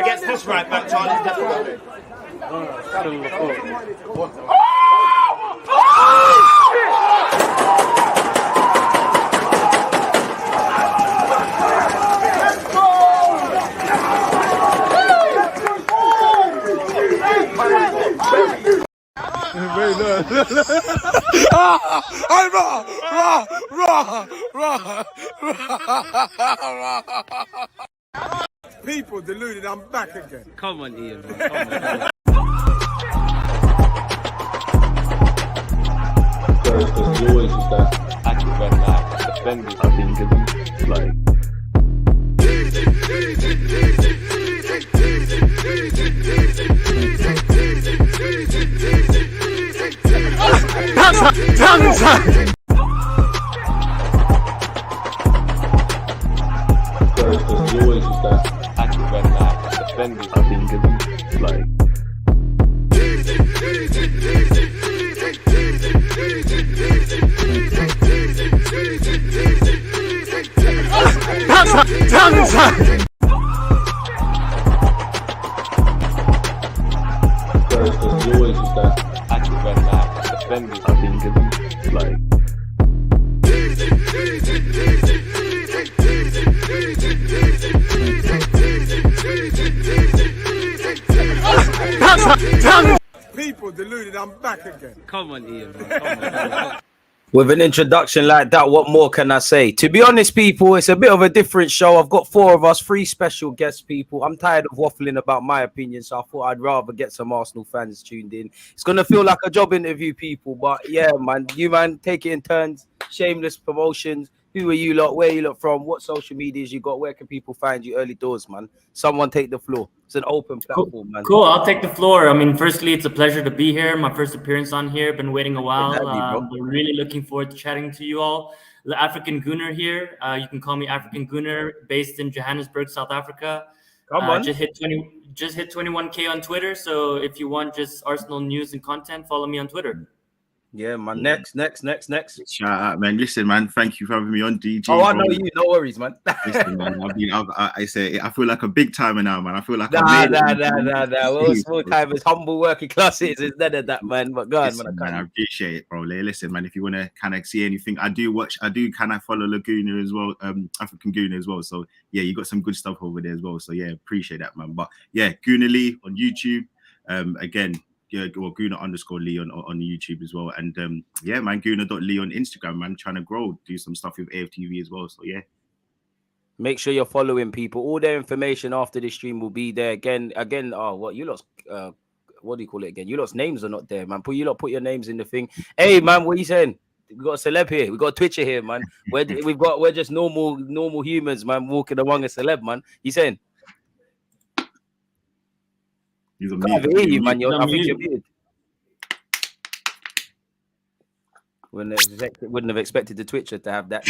Against this right back, Charlie, definitely. People deluded, I'm back again. Come on, Ian, man. Come on. There's always just that active red flag defenders, I think, is like. There's always just that active red flag defenders, I think, is like. There's always just that active red flag defenders, I think, is like. People deluded, I'm back again. Come on, Ian, man. Come on. With an introduction like that, what more can I say? To be honest, people, it's a bit of a different show. I've got 4 of us, 3 special guest people. I'm tired of waffling about my opinion, so I thought I'd rather get some Arsenal fans tuned in. It's going to feel like a job interview, people, but yeah, man, take it in turns. Shameless promotions. Who are you lot? Where you lot from? What social medias you got? Where can people find you? Early doors, man. Someone take the floor. It's an open platform, man. Cool. I'll take the floor. I mean, firstly, it's a pleasure to be here. My first appearance on here. Been waiting a while. We're really looking forward to chatting to you all. The African Gooner here. You can call me African Gooner, based in Johannesburg, South Africa. Come on. Just hit 21K on Twitter. So if you want just Arsenal news and content, follow me on Twitter. Yeah, man. Next. Shout out, man. Listen, man. Thank you for having me on, DJ. Oh, I know you. No worries, man. Listen, man. I say, I feel like a big timer now, man. I feel like nah. Well, small time is humble working classes. It's none of that, man. But go on, man. I appreciate it, bro. Listen, man. If you want to kind of see anything, I do kind of follow Gooner as well, African Gooner as well. So yeah, you got some good stuff over there as well. So yeah, appreciate that, man. But yeah, Gooner Lee on YouTube. Again. Yeah, or Gooner_Lee on YouTube as well. And yeah, man, Gooner.Lee on Instagram, man, trying to grow, do some stuff with aftv as well. So yeah. Make sure you're following people. All their information after the stream will be there. Again, what you lot's what do you call it again? You lot's names are not there, man. Put your names in the thing. Hey man, what are you saying? We got a celeb here, we got a Twitcher here, man. We're just normal humans, man, walking among a celeb, man. You saying? He's I hear you, man. I think you're muted. Wouldn't have expected the Twitcher to have that.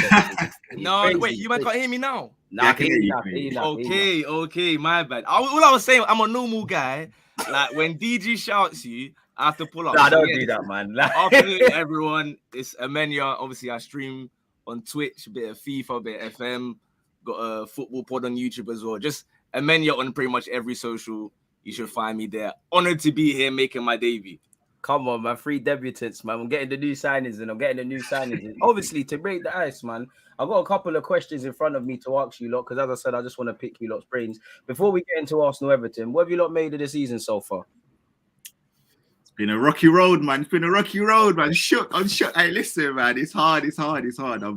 No, crazy. Wait, you man can't hear me now? Nah, I can hear you. Okay, my bad. All I was saying, I'm a normal guy. Like when DG shouts you, I have to pull up. Nah, don't do that, man. Afternoon, everyone. It's Amenya. Obviously, I stream on Twitch, a bit of FIFA, a bit of FM. Got a football pod on YouTube as well. Just Amenya on pretty much every social. You should find me there. Honored to be here making my debut. Come on, man. 3 debutants, man. I'm getting the new signings in. Obviously, to break the ice, man, I've got a couple of questions in front of me to ask you lot, because as I said, I just want to pick you lot's brains. Before we get into Arsenal Everton, what have you lot made of the season so far? It's been a rocky road, man. Shook. Hey, listen, man. It's hard.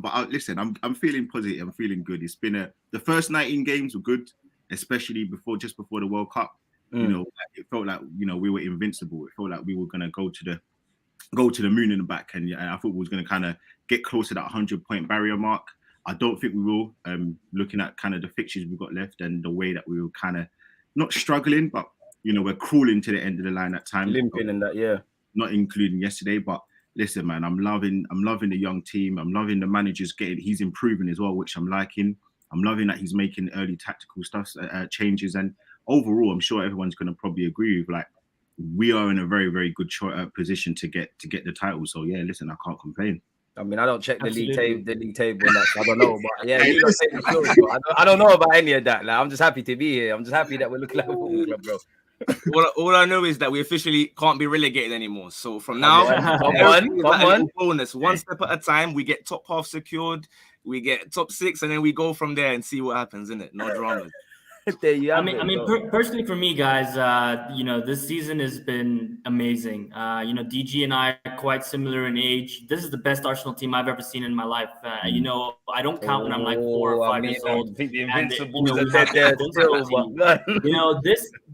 But listen, I'm feeling positive. I'm feeling good. It's been the first 19 games were good, especially just before the World Cup. You know, it felt like, you know, we were invincible. It felt like we were going to go to the moon in the back, and I thought we was going to kind of get close to that 100-point barrier mark. I don't think we will. Looking at kind of the fixtures we've got left and the way that we were kind of not struggling, but you know, we're crawling to the end of the line at times. Limping in that, yeah. Not including yesterday, but listen, man, I'm loving the young team. I'm loving the manager's he's improving as well, which I'm liking. I'm loving that he's making early tactical changes, and overall, I'm sure everyone's going to probably agree with, like, we are in a very, very good position to get the title. So yeah, listen, I can't complain. I mean, I don't check the league Absolutely. table, and that, so I don't know. But yeah, you don't take the field, bro. I don't know about any of that. Like, I'm just happy to be here. I'm just happy that we're looking like a football club, bro. All I know is that we officially can't be relegated anymore. So from Come now, on. everything is like a little bonus. One step at a time. We get top half secured. We get top 6, and then we go from there and see what happens. In it, no dramas. There you have Personally for me, guys, this season has been amazing. DG and I are quite similar in age. This is the best Arsenal team I've ever seen in my life. I don't count when I'm like 4 or 5 years old. I think the And, Invincibles we are have dead there Invincible still. team.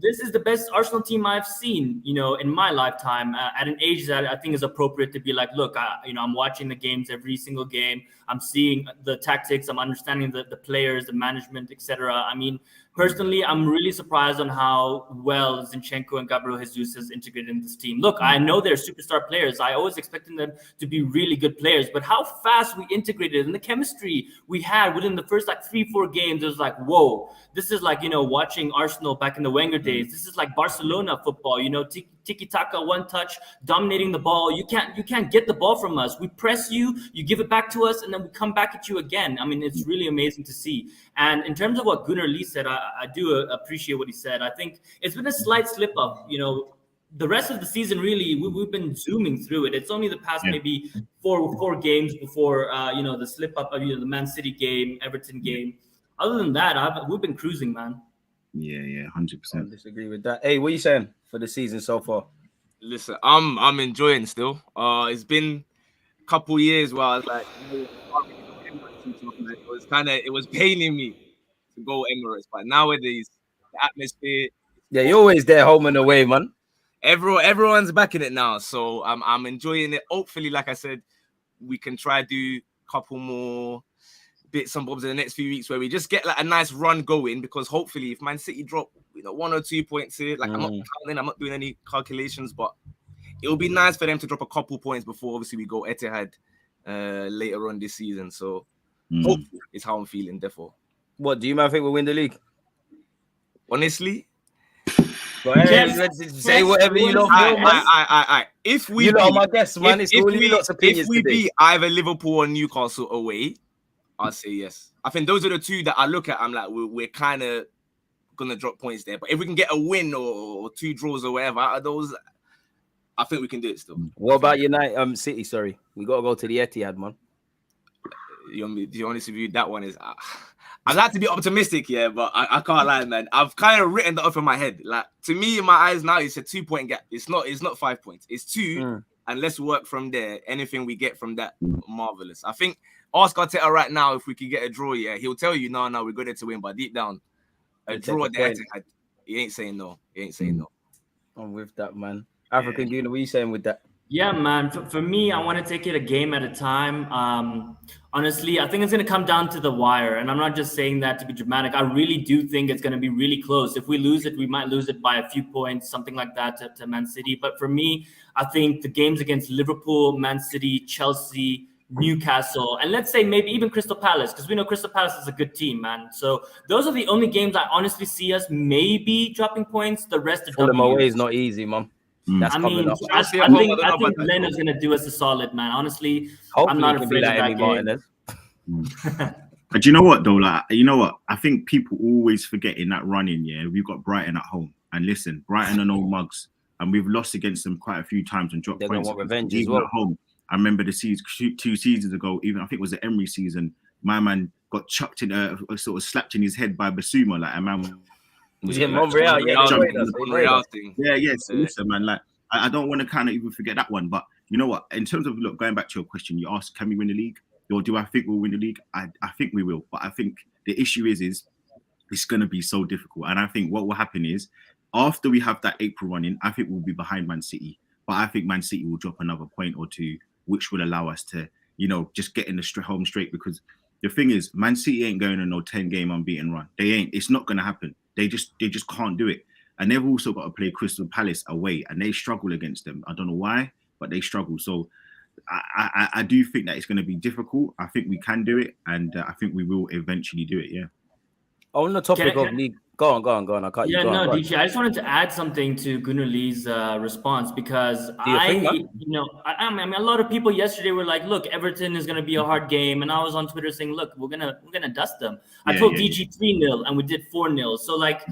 This is the best Arsenal team I've seen, in my lifetime, at an age that I think is appropriate to be like, look, I'm watching the games every single game. I'm seeing the tactics. I'm understanding the players, the management, etc. I mean, personally, I'm really surprised on how well Zinchenko and Gabriel Jesus has integrated in this team. Look, I know they're superstar players. I always expected them to be really good players, but how fast we integrated and the chemistry we had within the first 3-4 games, it was like, whoa, this is like, watching Arsenal back in the Wenger days. This is like Barcelona football, tiki-taka, one touch, dominating the ball. You can't get the ball from us. We press you, you give it back to us, and then we come back at you again. I mean, it's really amazing to see. And in terms of what Gooner Lee said, I do appreciate what he said. I think it's been a slight slip up. The rest of the season, really, we've been zooming through it. It's only the past maybe four games before, the slip up of the Man City game, Everton game. Other than that, we've been cruising, man. Yeah, 100%. I disagree with that. Hey, what are you saying for the season so far? Listen, I'm enjoying still. It's been a couple years where I was like, it was paining me to go Emirates, but nowadays the atmosphere. Yeah, you're always there, home and away, man. Everyone's back in it now, so I'm enjoying it. Hopefully, like I said, we can try do a couple more bits and bobs in the next few weeks where we just get a nice run going, because hopefully if Man City drop 1 or 2 points here, I'm not counting, I'm not doing any calculations, but it'll be nice for them to drop a couple points before obviously we go Etihad later on this season. So hopefully is how I'm feeling. Therefore, what do you man think we'll win the league? Honestly, say whatever you know. If we you know my guess, man, it's all you lot's opinions. If we beat either Liverpool or Newcastle away, I'll say yes. I think those are the two that I look at. I'm like, we're kind of gonna drop points there. But if we can get a win or 2 draws or whatever out of those, I think we can do it still. What about United? City, sorry, we gotta go to the Etihad, man. The honest with you, that one is. I'd like to be optimistic, but I can't lie, man. I've kind of written that off in my head. Like, to me, in my eyes now, it's a 2-point gap. It's not 5 points. It's 2, and let's work from there. Anything we get from that, marvelous. I think ask Arteta right now if we could get a draw. He'll tell you, no, we're good to win. But deep down, a draw at the Etihad, he ain't saying no. I'm with that, man. African Gooner, what are you saying with that? Yeah, man. For me, I want to take it a game at a time. Honestly, I think it's going to come down to the wire. And I'm not just saying that to be dramatic. I really do think it's going to be really close. If we lose it, we might lose it by a few points, something like that to Man City. But for me, I think the games against Liverpool, Man City, Chelsea, Newcastle, and let's say maybe even Crystal Palace, because we know Crystal Palace is a good team, man. So those are the only games I honestly see us maybe dropping points. The rest of them away is not easy, man. That's coming up. I think Leonard's going to do us a solid, man. Honestly, hopefully I'm not afraid of that game. But you know what, though? I think people always forget in that run-in, we've got Brighton at home. And listen, Brighton are no mugs. And we've lost against them quite a few times and dropped points. They want revenge as even well. At home. I remember the 2 seasons ago, even I think it was the Emery season, my man got chucked in sort of slapped in his head by Basuma, like a man. Monreal, So listen, man, I don't want to kind of even forget that one. But you know what? In terms of going back to your question, you asked, can we win the league? Or do I think we'll win the league? I think we will. But I think the issue is it's going to be so difficult. And I think what will happen is after we have that April run in, I think we'll be behind Man City. But I think Man City will drop another point or 2, which will allow us to, just get in the home straight. Because the thing is, Man City ain't going on no 10-game unbeaten run. They ain't. It's not going to happen. They just can't do it. And they've also got to play Crystal Palace away, and they struggle against them. I don't know why, but they struggle. So I do think that it's going to be difficult. I think we can do it, and I think we will eventually do it, On the topic of league, go on. I cut you. Yeah, Go no, on, go on. DJ, I just wanted to add something to Gooner Lee's response because you think, man? I mean, a lot of people yesterday were like, "Look, Everton is going to be a hard game," and I was on Twitter saying, "Look, we're gonna dust them." I told DG 3-0, and we did 4-0. So like,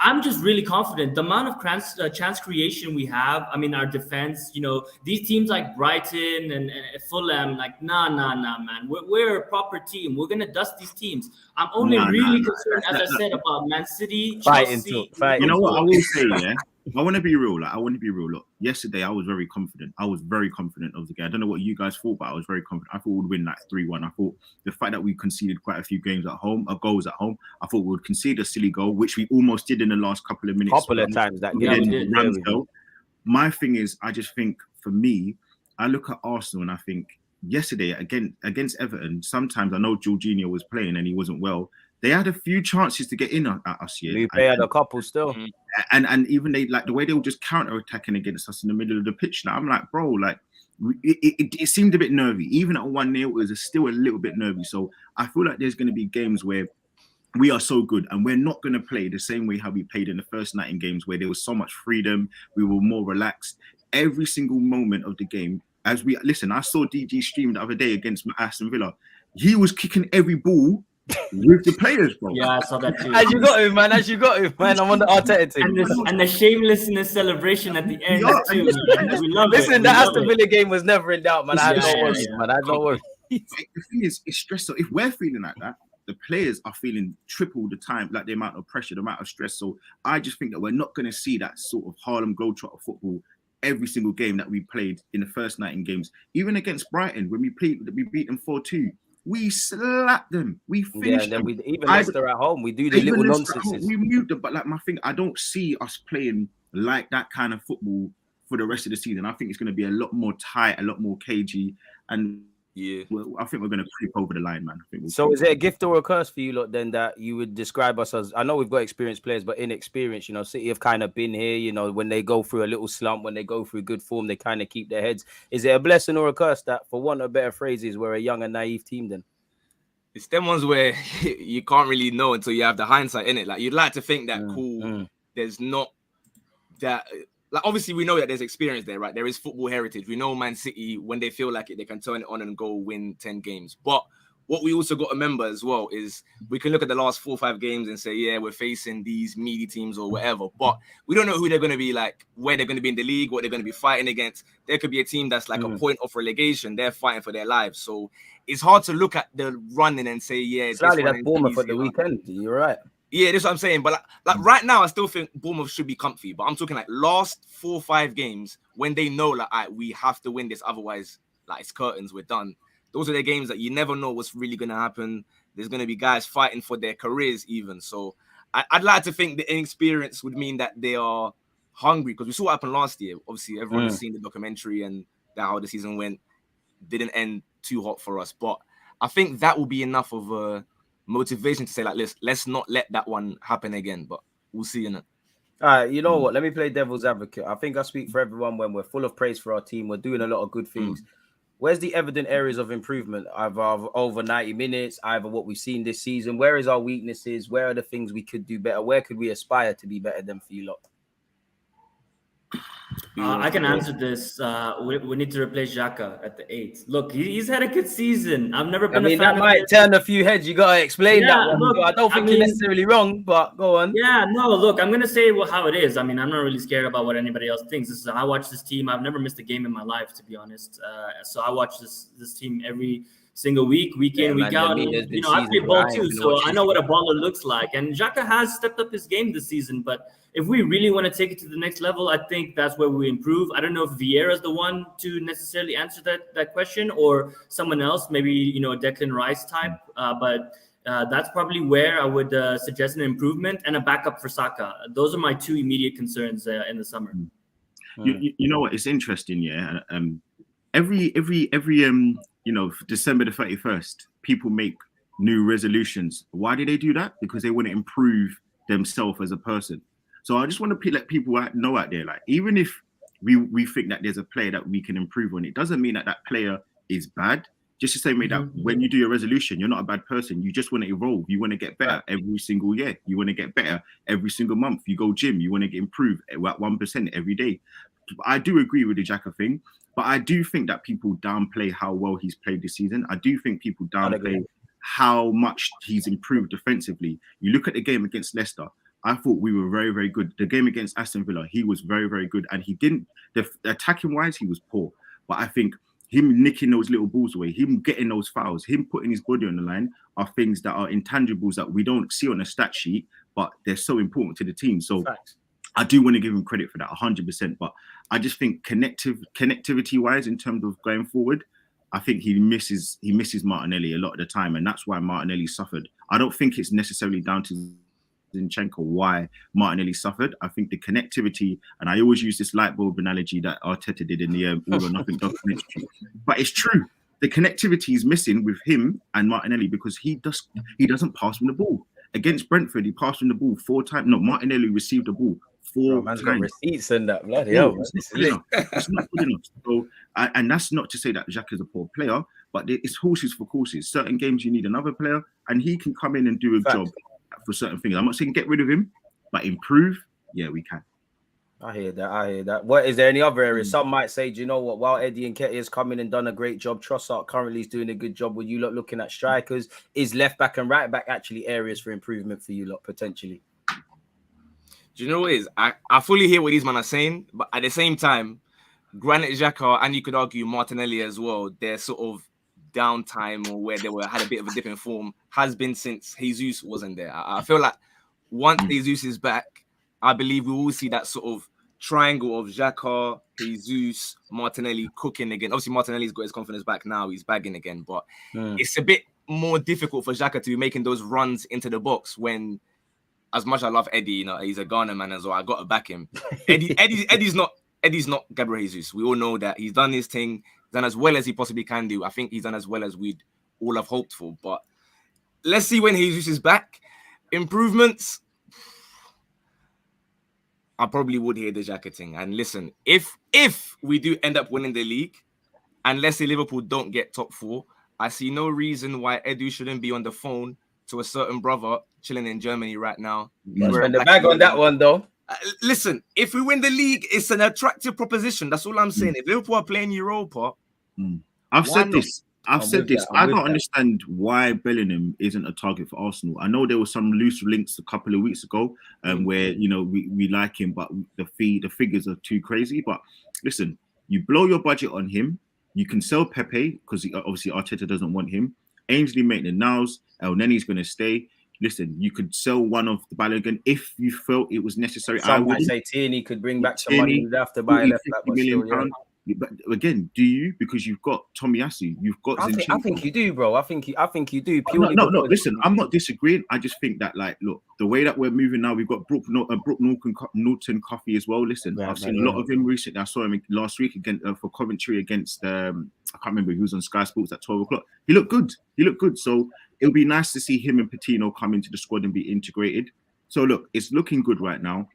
I'm just really confident. The amount of chance creation we have, I mean, our defense, these teams like Brighton and Fulham, like, nah, man. We're a proper team. We're going to dust these teams. I'm only concerned, as I said, about Man City, Chelsea. You know what I will say, yeah? I want to be real. Look, yesterday I was very confident. I was very confident of the game. I don't know what you guys thought, but I was very confident. I thought we'd win like 3-1. I thought the fact that we conceded quite a few goals at home, I thought we would concede a silly goal, which we almost did in the last couple of minutes. Couple of times that game. My thing is, I just think for me, I look at Arsenal and I think yesterday against Everton, sometimes I know Jorginho was playing and he wasn't well. They had a few chances to get in at us here. They had a couple still. And even they, like the way they were just counter-attacking against us in the middle of the pitch. Now I'm like, bro, like it seemed a bit nervy. Even at 1-0, it was still a little bit nervy. So I feel like there's going to be games where we are so good and we're not going to play the same way how we played in the first night in games where there was so much freedom. We were more relaxed. Every single moment of the game, I saw DG stream the other day against Aston Villa. He was kicking every ball with the players, bro. Yeah, I saw that too. As you got him, man. I'm on the Arteta team. And the shamelessness celebration at the end too. We love Listen, it. the Aston Villa game was never in doubt, man. I had no worries. The thing is, it's stressful. If we're feeling like that, the players are feeling triple the time, like the amount of pressure, the amount of stress. So I just think that we're not going to see that sort of Harlem Globetrotter football every single game that we played in the first night in games. Even against Brighton, when we beat them 4-2. We slapped them. We finished them. Even Leicester at home, we do the little nonsense. We moved them, but like my thing, I don't see us playing like that kind of football for the rest of the season. I think it's going to be a lot more tight, a lot more cagey, and I think we're going to creep over the line, man. So is it a gift or a curse for you lot then that you would describe us as? I know we've got experienced players, but inexperienced. City have kind of been here. When they go through a little slump, when they go through good form, they kind of keep their heads. Is it a blessing or a curse that, for want of better phrases, we're a young and naive team then? It's them ones where you can't really know until you have the hindsight in it. Like, you'd like to think that there's not that. Like, obviously we know that there's experience there, right? There is football heritage. We know Man City, when they feel like it, they can turn it on and go win 10 games. But what we also got to remember as well is we can look at the last 4 or 5 games and say, yeah, we're facing these meaty teams or whatever. But we don't know who they're going to be, like, where they're going to be in the league, what they're going to be fighting against. There could be a team that's like a point of relegation. They're fighting for their lives. So it's hard to look at the running and say, yeah, slightly that's Bournemouth at the weekend. You're right. Yeah, that's what I'm saying. But like right now, I still think Bournemouth should be comfy. But I'm talking like last 4 or 5 games when they know like, all right, we have to win this. Otherwise, like, it's curtains. We're done. Those are the games that you never know what's really going to happen. There's going to be guys fighting for their careers even. So I'd like to think the inexperience would mean that they are hungry, because we saw what happened last year. Obviously, everyone has seen the documentary and how the season went. Didn't end too hot for us. But I think that will be enough of a motivation to say, like, let's not let that one happen again. But we'll see in it. All right, you know what? Let me play devil's advocate. I think I speak for everyone when we're full of praise for our team. We're doing a lot of good things. Where's the evident areas of improvement? Either over 90 minutes, either what we've seen this season. Where is our weaknesses? Where are the things we could do better? Where could we aspire to be better than for you lot? I can answer this. We need to replace Xhaka at the 8th. Look, he's had a good season. I've never been a fan that might turn a few heads. You got to explain that one. Look, I don't think you're necessarily wrong, but go on. Yeah, no, look, I'm going to say how it is. I mean, I'm not really scared about what anybody else thinks. I watch this team. I've never missed a game in my life, to be honest. So I watch this team every single week, week in, week out. And, I play ball too, so I know what a baller looks like. And Xhaka has stepped up his game this season, but if we really want to take it to the next level, I think that's where we improve. I don't know if Vieira is the one to necessarily answer that question, or someone else, maybe, a Declan Rice type. But that's probably where I would suggest an improvement and a backup for Saka. Those are my 2 immediate concerns in the summer. You know what? It's interesting, yeah. Every December the 31st, people make new resolutions. Why do they do that? Because they want to improve themselves as a person. So I just want to let people know out there, like, even if we think that there's a player that we can improve on, it doesn't mean that player is bad. Just the same way that when you do your resolution, you're not a bad person. You just want to evolve. You want to get better every single year. You want to get better every single month. You go gym. You want to get improved at 1% every day. I do agree with the Xhaka thing, but I do think that people downplay how well he's played this season. I do think people downplay how much he's improved defensively. You look at the game against Leicester. I thought we were very, very good. The game against Aston Villa, he was very, very good. And he didn't, the attacking wise, he was poor. But I think him nicking those little balls away, him getting those fouls, him putting his body on the line are things that are intangibles that we don't see on a stat sheet, but they're so important to the team. So I do want to give him credit for that 100%. But I just think connectivity wise, in terms of going forward, I think he misses Martinelli a lot of the time. And that's why Martinelli suffered. I don't think it's necessarily down to Zinchenko why Martinelli suffered. I think the connectivity, and I always use this light bulb analogy that Arteta did in the All or Nothing documentary, but it's true. The connectivity is missing with him and Martinelli because he doesn't pass from the ball. Against Brentford, he passed from the ball 4 times. No, Martinelli received the ball 4 times. Got receipts and that. Bloody hell. It's not good enough. So, and that's not to say that Xhaka is a poor player, but it's horses for courses. Certain games you need another player, and he can come in and do a job for certain things. I'm not saying get rid of him, but improve. Yeah, we can. I hear that. What is there any other areas? Some might say, do you know what? While Eddie and Ketty has come in and done a great job, Trossard currently is doing a good job. With you lot looking at strikers, is left back and right back actually areas for improvement for you lot potentially? Do you know what it is? I fully hear what these men are saying, but at the same time, Granit Xhaka and you could argue Martinelli as well, their sort of downtime or where they had a bit of a dip in form has been since Jesus wasn't there. I feel like once Jesus is back, I believe we will see that sort of triangle of Xhaka, Jesus, Martinelli cooking again. Obviously, Martinelli's got his confidence back now. He's bagging again, but it's a bit more difficult for Xhaka to be making those runs into the box when, as much as I love Eddie, you know, he's a Ghana man as well. I got to back him. Eddie's not Gabriel Jesus. We all know that. He's done his thing, done as well as he possibly can do. I think he's done as well as we'd all have hoped for. But let's see when Jesus is back. Improvements, I probably would hear the Xhaka thing. And listen, if we do end up winning the league, and let's say Liverpool don't get top 4, I see no reason why Edu shouldn't be on the phone to a certain brother chilling in Germany right now. Spend the bag on that one, though. Listen, if we win the league, it's an attractive proposition. That's all I'm saying. If Liverpool are playing Europa, I've said this. I don't understand why Bellingham isn't a target for Arsenal. I know there were some loose links a couple of weeks ago, where we like him, but the figures are too crazy. But listen, you blow your budget on him. You can sell Pepe because obviously Arteta doesn't want him. Ainsley Maitland-Niles, El Nenny's going to stay. Listen, you could sell one of the Balogun if you felt it was necessary. Some might say Tierney could bring back some money. You'd have to buy a left back, but still, But again, do you? Because you've got Tomiyasu, you've got Zinchenko. I think you do, bro. I think you do. No. Listen, I'm not disagreeing. I just think that, like, look, the way that we're moving now, we've got Brooke Norton Coffey as well. Listen, I've seen a lot of him recently. I saw him last week again for Coventry against I can't remember, he was on Sky Sports at 12 o'clock. He looked good. So it'll be nice to see him and Patino come into the squad and be integrated. So look, it's looking good right now.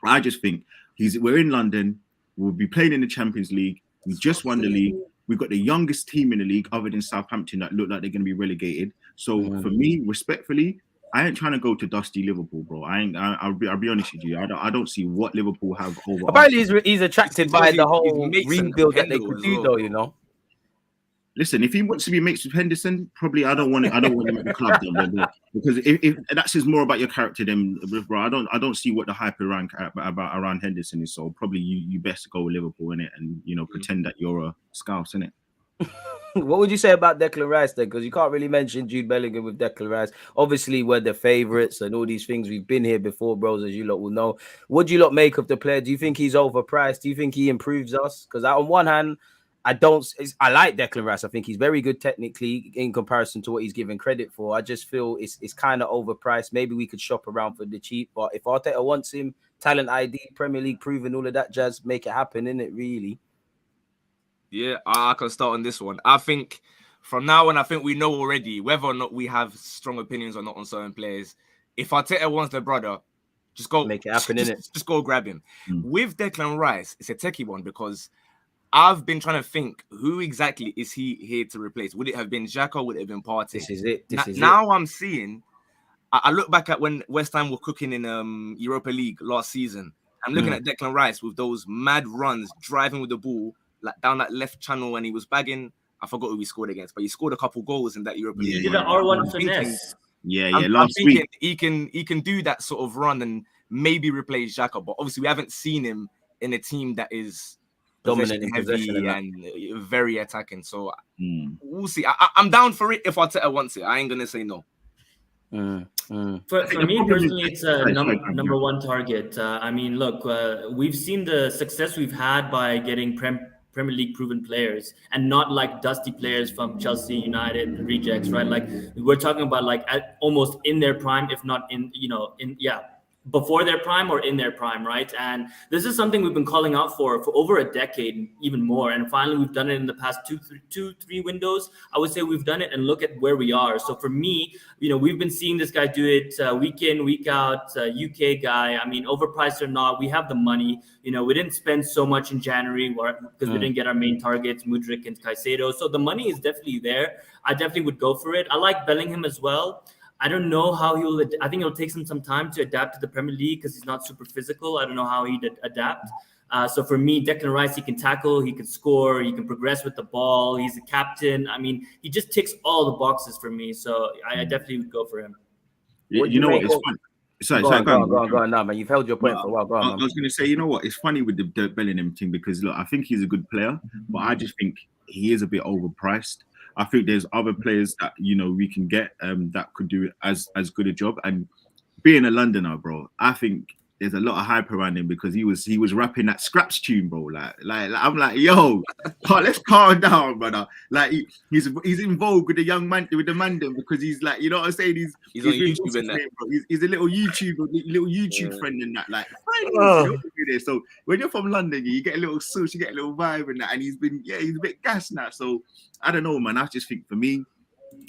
I just think we're in London. We'll be playing in the Champions League. We just won the league. We've got the youngest team in the league other than Southampton that look like they're going to be relegated. So for me, respectfully, I ain't trying to go to dusty Liverpool, bro. I'll be honest with you. I don't see what Liverpool have over. Apparently, he's attracted by the whole rebuild that they could do, though. You know. Listen, if he wants to be mates with Henderson, probably I don't want him at the club then, bro. Because if that says more about your character than bro. I don't see what the hype around Henderson is. So probably you best go with Liverpool innit, and pretend that you're a Scouse innit. What would you say about Declan Rice then? Because you can't really mention Jude Bellingham with Declan Rice. Obviously, we're the favourites and all these things. We've been here before, bros, as you lot will know. What do you lot make of the player? Do you think he's overpriced? Do you think he improves us? Because on one hand, I like Declan Rice. I think he's very good technically in comparison to what he's given credit for. I just feel it's kind of overpriced. Maybe we could shop around for the cheap. But if Arteta wants him, talent ID, Premier League proven, all of that jazz, make it happen, innit, really? Yeah, I can start on this one. I think from now on, I think we know already whether or not we have strong opinions or not on certain players. If Arteta wants the brother, just go make it happen, innit? Just go grab him. With Declan Rice, it's a techie one because I've been trying to think who exactly is he here to replace? Would it have been Xhaka? Would it have been Partey? This is it. Now I'm seeing. I look back at when West Ham were cooking in Europa League last season. I'm looking at Declan Rice with those mad runs, driving with the ball like down that left channel, and he was bagging. I forgot who he scored against, but he scored a couple goals in that Europa League. He did an R1 finesse. Last week he can do that sort of run and maybe replace Xhaka, but obviously we haven't seen him in a team that is dominant in possession and very attacking. So we'll see. I'm down for it if Arteta wants it. I ain't gonna say no. For me personally, it's a number one target. I mean, look, we've seen the success we've had by getting Premier League proven players and not like dusty players from Chelsea, United, rejects, right? Like we're talking about like almost in their prime, if not before their prime or in their prime, right? And this is something we've been calling out for over a decade, even more. And finally, we've done it in the past two, three windows. I would say we've done it, and look at where we are. So for me, we've been seeing this guy do it week in, week out, UK guy. I mean, overpriced or not, we have the money. We didn't spend so much in January because we didn't get our main targets, Mudryk and Caicedo. So the money is definitely there. I definitely would go for it. I like Bellingham as well. I don't know how I think it'll take some time to adapt to the Premier League because he's not super physical. I don't know how he'd adapt. So for me, Declan Rice, he can tackle, he can score, he can progress with the ball. He's a captain. I mean, he just ticks all the boxes for me. So I definitely would go for him. You know what? It's fun. Sorry, go on now, man. You've held your point for a while. Go on, I was going to say, you know what? It's funny with the Bellingham thing because, look, I think he's a good player, but I just think he is a bit overpriced. I think there's other players that we can get that could do as good a job. And being a Londoner, bro, I think there's a lot of hype around him because he was rapping that Scraps tune, bro. Like I'm like, yo, let's calm down, brother. Like he's involved with the young man, with the Mandem because he's like, you know what I'm saying? He's on YouTube in that. He's a little YouTube friend in that. Like, so when you're from London, you get a little swoosh, you get a little vibe in that, and he's a bit gassed now. So I don't know, man. I just think for me,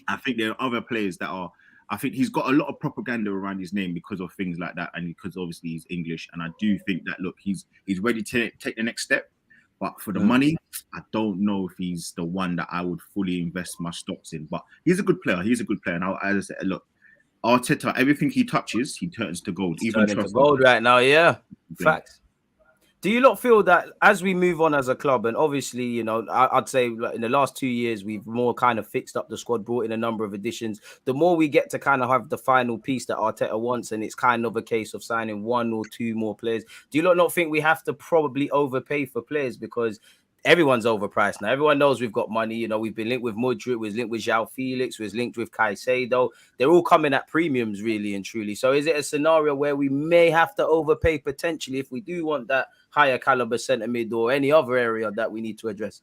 I think there are other players that are. I think he's got a lot of propaganda around his name because of things like that, and because obviously he's English. And I do think that he's ready to take the next step. But for the money, I don't know if he's the one that I would fully invest my stocks in. But he's a good player. And as I said, look, Arteta, everything he touches, he turns to gold. Even to gold right now, yeah. Facts. Do you not feel that as we move on as a club, and obviously, I'd say in the last 2 years, we've more kind of fixed up the squad, brought in a number of additions. The more we get to kind of have the final piece that Arteta wants, and it's kind of a case of signing one or two more players. Do you not think we have to probably overpay for players because everyone's overpriced now? Everyone knows we've got money. We've been linked with Mudryk, we've linked with João Felix, we've linked with Caicedo. They're all coming at premiums, really and truly. So is it a scenario where we may have to overpay potentially if we do want that higher caliber centre mid or any other area that we need to address?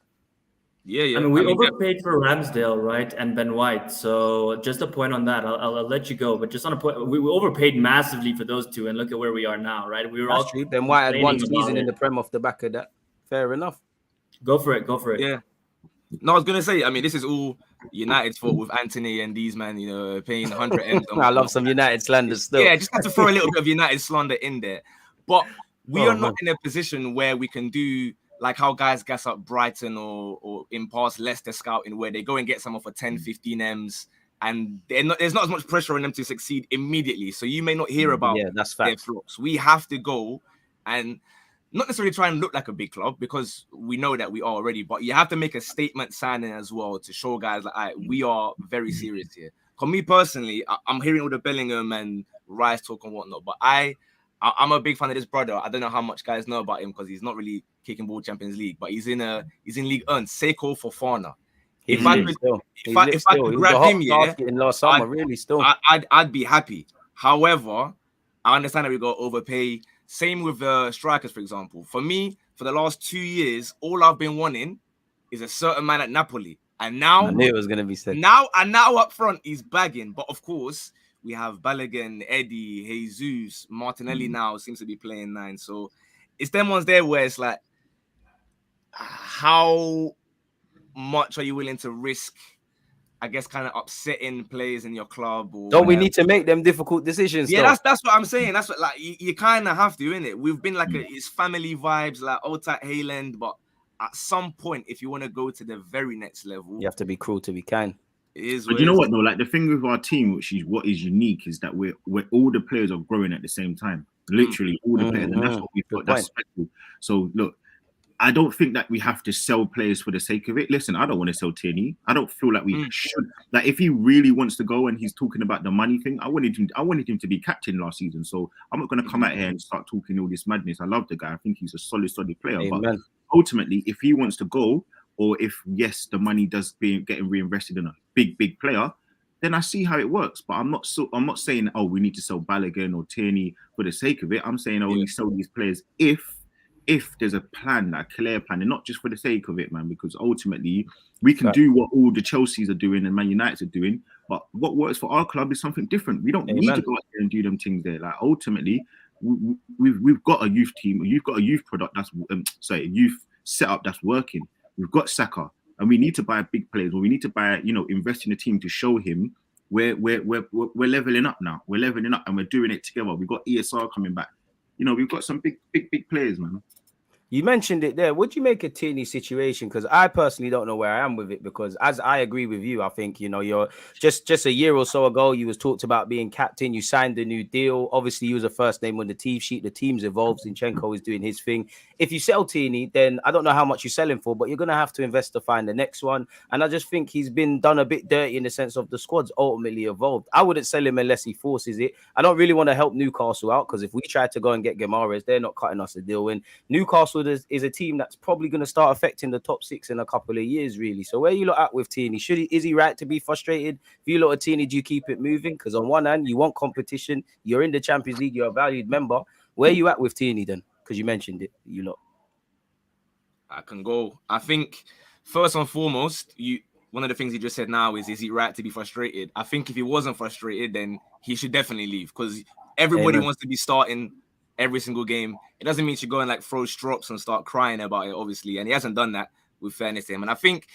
Yeah. I mean, we overpaid for Ramsdale, right, and Ben White. So just a point on that. I'll let you go, but just on a point, we overpaid massively for those two, and look at where we are now, right? We were all true. Ben White had one season in the Prem off the back of that. Fair enough. Go for it. Yeah. No, I was gonna say. I mean, this is all United's fault with Anthony and these men. Paying 100 M's. I love some United slander still. Yeah, just had to throw a little bit of United slander in there, but we are not in a position where we can do like how guys gas up Brighton or in past Leicester scouting, where they go and get someone for 10, 15 M's, and there's not as much pressure on them to succeed immediately. So you may not hear about their flops. We have to go and not necessarily try and look like a big club because we know that we are already, but you have to make a statement signing as well to show guys like, we are very serious here. For me personally, I'm hearing all the Bellingham and Rice talk and whatnot, but I'm a big fan of this brother. I don't know how much guys know about him because he's not really kicking ball Champions League, but he's in League 1. Seiko Fofana. If I could grab him, in last summer, really still, I'd be happy. However, I understand that we got to overpay. Same with the strikers, for example. For me, for the last 2 years, all I've been wanting is a certain man at Napoli, and now I knew it was going to be said. Now up front, he's bagging, but of course. We have Balogun, Eddie, Jesus, Martinelli now seems to be playing 9. So it's them ones there where it's like, how much are you willing to risk, I guess, kind of upsetting players in your club? Or don't we need to make them difficult decisions? Yeah, that's what I'm saying. That's what, like, you kind of have to, innit? We've been like it's family vibes, like old tight Hayland, but at some point, if you want to go to the very next level, You have to be cruel to be kind. it is. But you know what though? Like the thing with our team, which is what is unique, is that we're all the players are growing at the same time. Literally all the players, and that's what we've got. That's special. So look, I don't think that we have to sell players for the sake of it. Listen, I don't want to sell Tierney. I don't feel like we should. Like if he really wants to go and he's talking about the money thing, I wanted him to be captain last season. So I'm not going to come out here and start talking all this madness. I love the guy. I think he's a solid player. Amen. But ultimately, if he wants to go, or if yes, the money does be getting reinvested in a big player, then I see how it works. But I'm not saying, oh, we need to sell Balogun or Tierney for the sake of it. I'm saying only sell these players if there's a plan, a clear plan, and not just for the sake of it, man, because ultimately we can do what all the Chelseas are doing and Man United are doing, but what works for our club is something different. We don't need to go out there and do them things there. Like ultimately, we've got a youth team, you've got a youth product that's a youth setup that's working. We've got Saka, and we need to buy big players, or we need to buy, invest in a team to show him we're leveling up now. We're leveling up, and we're doing it together. We've got ESR coming back. We've got some big players, man. You mentioned it there. What do you make of Tierney's situation? Because I personally don't know where I am with it. Because as I agree with you, I think you're just a year or so ago, you was talked about being captain. You signed a new deal. Obviously, you was a first name on the team sheet. The team's evolved. Zinchenko is doing his thing. If you sell Tierney, then I don't know how much you sell him for, but you're gonna have to invest to find the next one. And I just think he's been done a bit dirty in the sense of the squad's ultimately evolved. I wouldn't sell him unless he forces it. I don't really want to help Newcastle out because if we try to go and get Guimaraes, they're not cutting us a deal. And Newcastle is a team that's probably going to start affecting the top six in a couple of years, really. So where you lot at with Tierney? Is he right to be frustrated? If you lot of Tierney, do you keep it moving? Because on one hand, you want competition. You're in the Champions League. You're a valued member. Where you at with Tierney then? Because you mentioned it, you lot. I can go. I think first and foremost, one of the things he just said now is he right to be frustrated? I think if he wasn't frustrated, then he should definitely leave because everybody wants to be starting every single game. It doesn't mean you go and like throw strops and start crying about it, obviously. And he hasn't done that, with fairness to him. And I think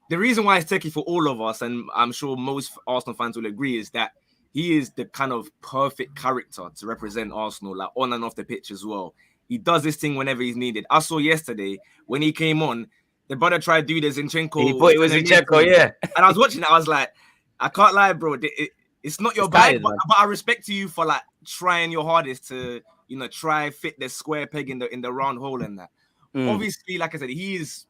the reason why it's tricky for all of us, and I'm sure most Arsenal fans will agree, is that he is the kind of perfect character to represent Arsenal, like on and off the pitch as well. He does this thing whenever he's needed. I saw yesterday when he came on, the brother tried to do the Zinchenko. He thought it was Zinchenko, yeah. And I was watching it. I was like, I can't lie, bro. It's not your bag, but I respect you for like trying your hardest to, try fit the square peg in the round hole and that. Obviously, like I said, he is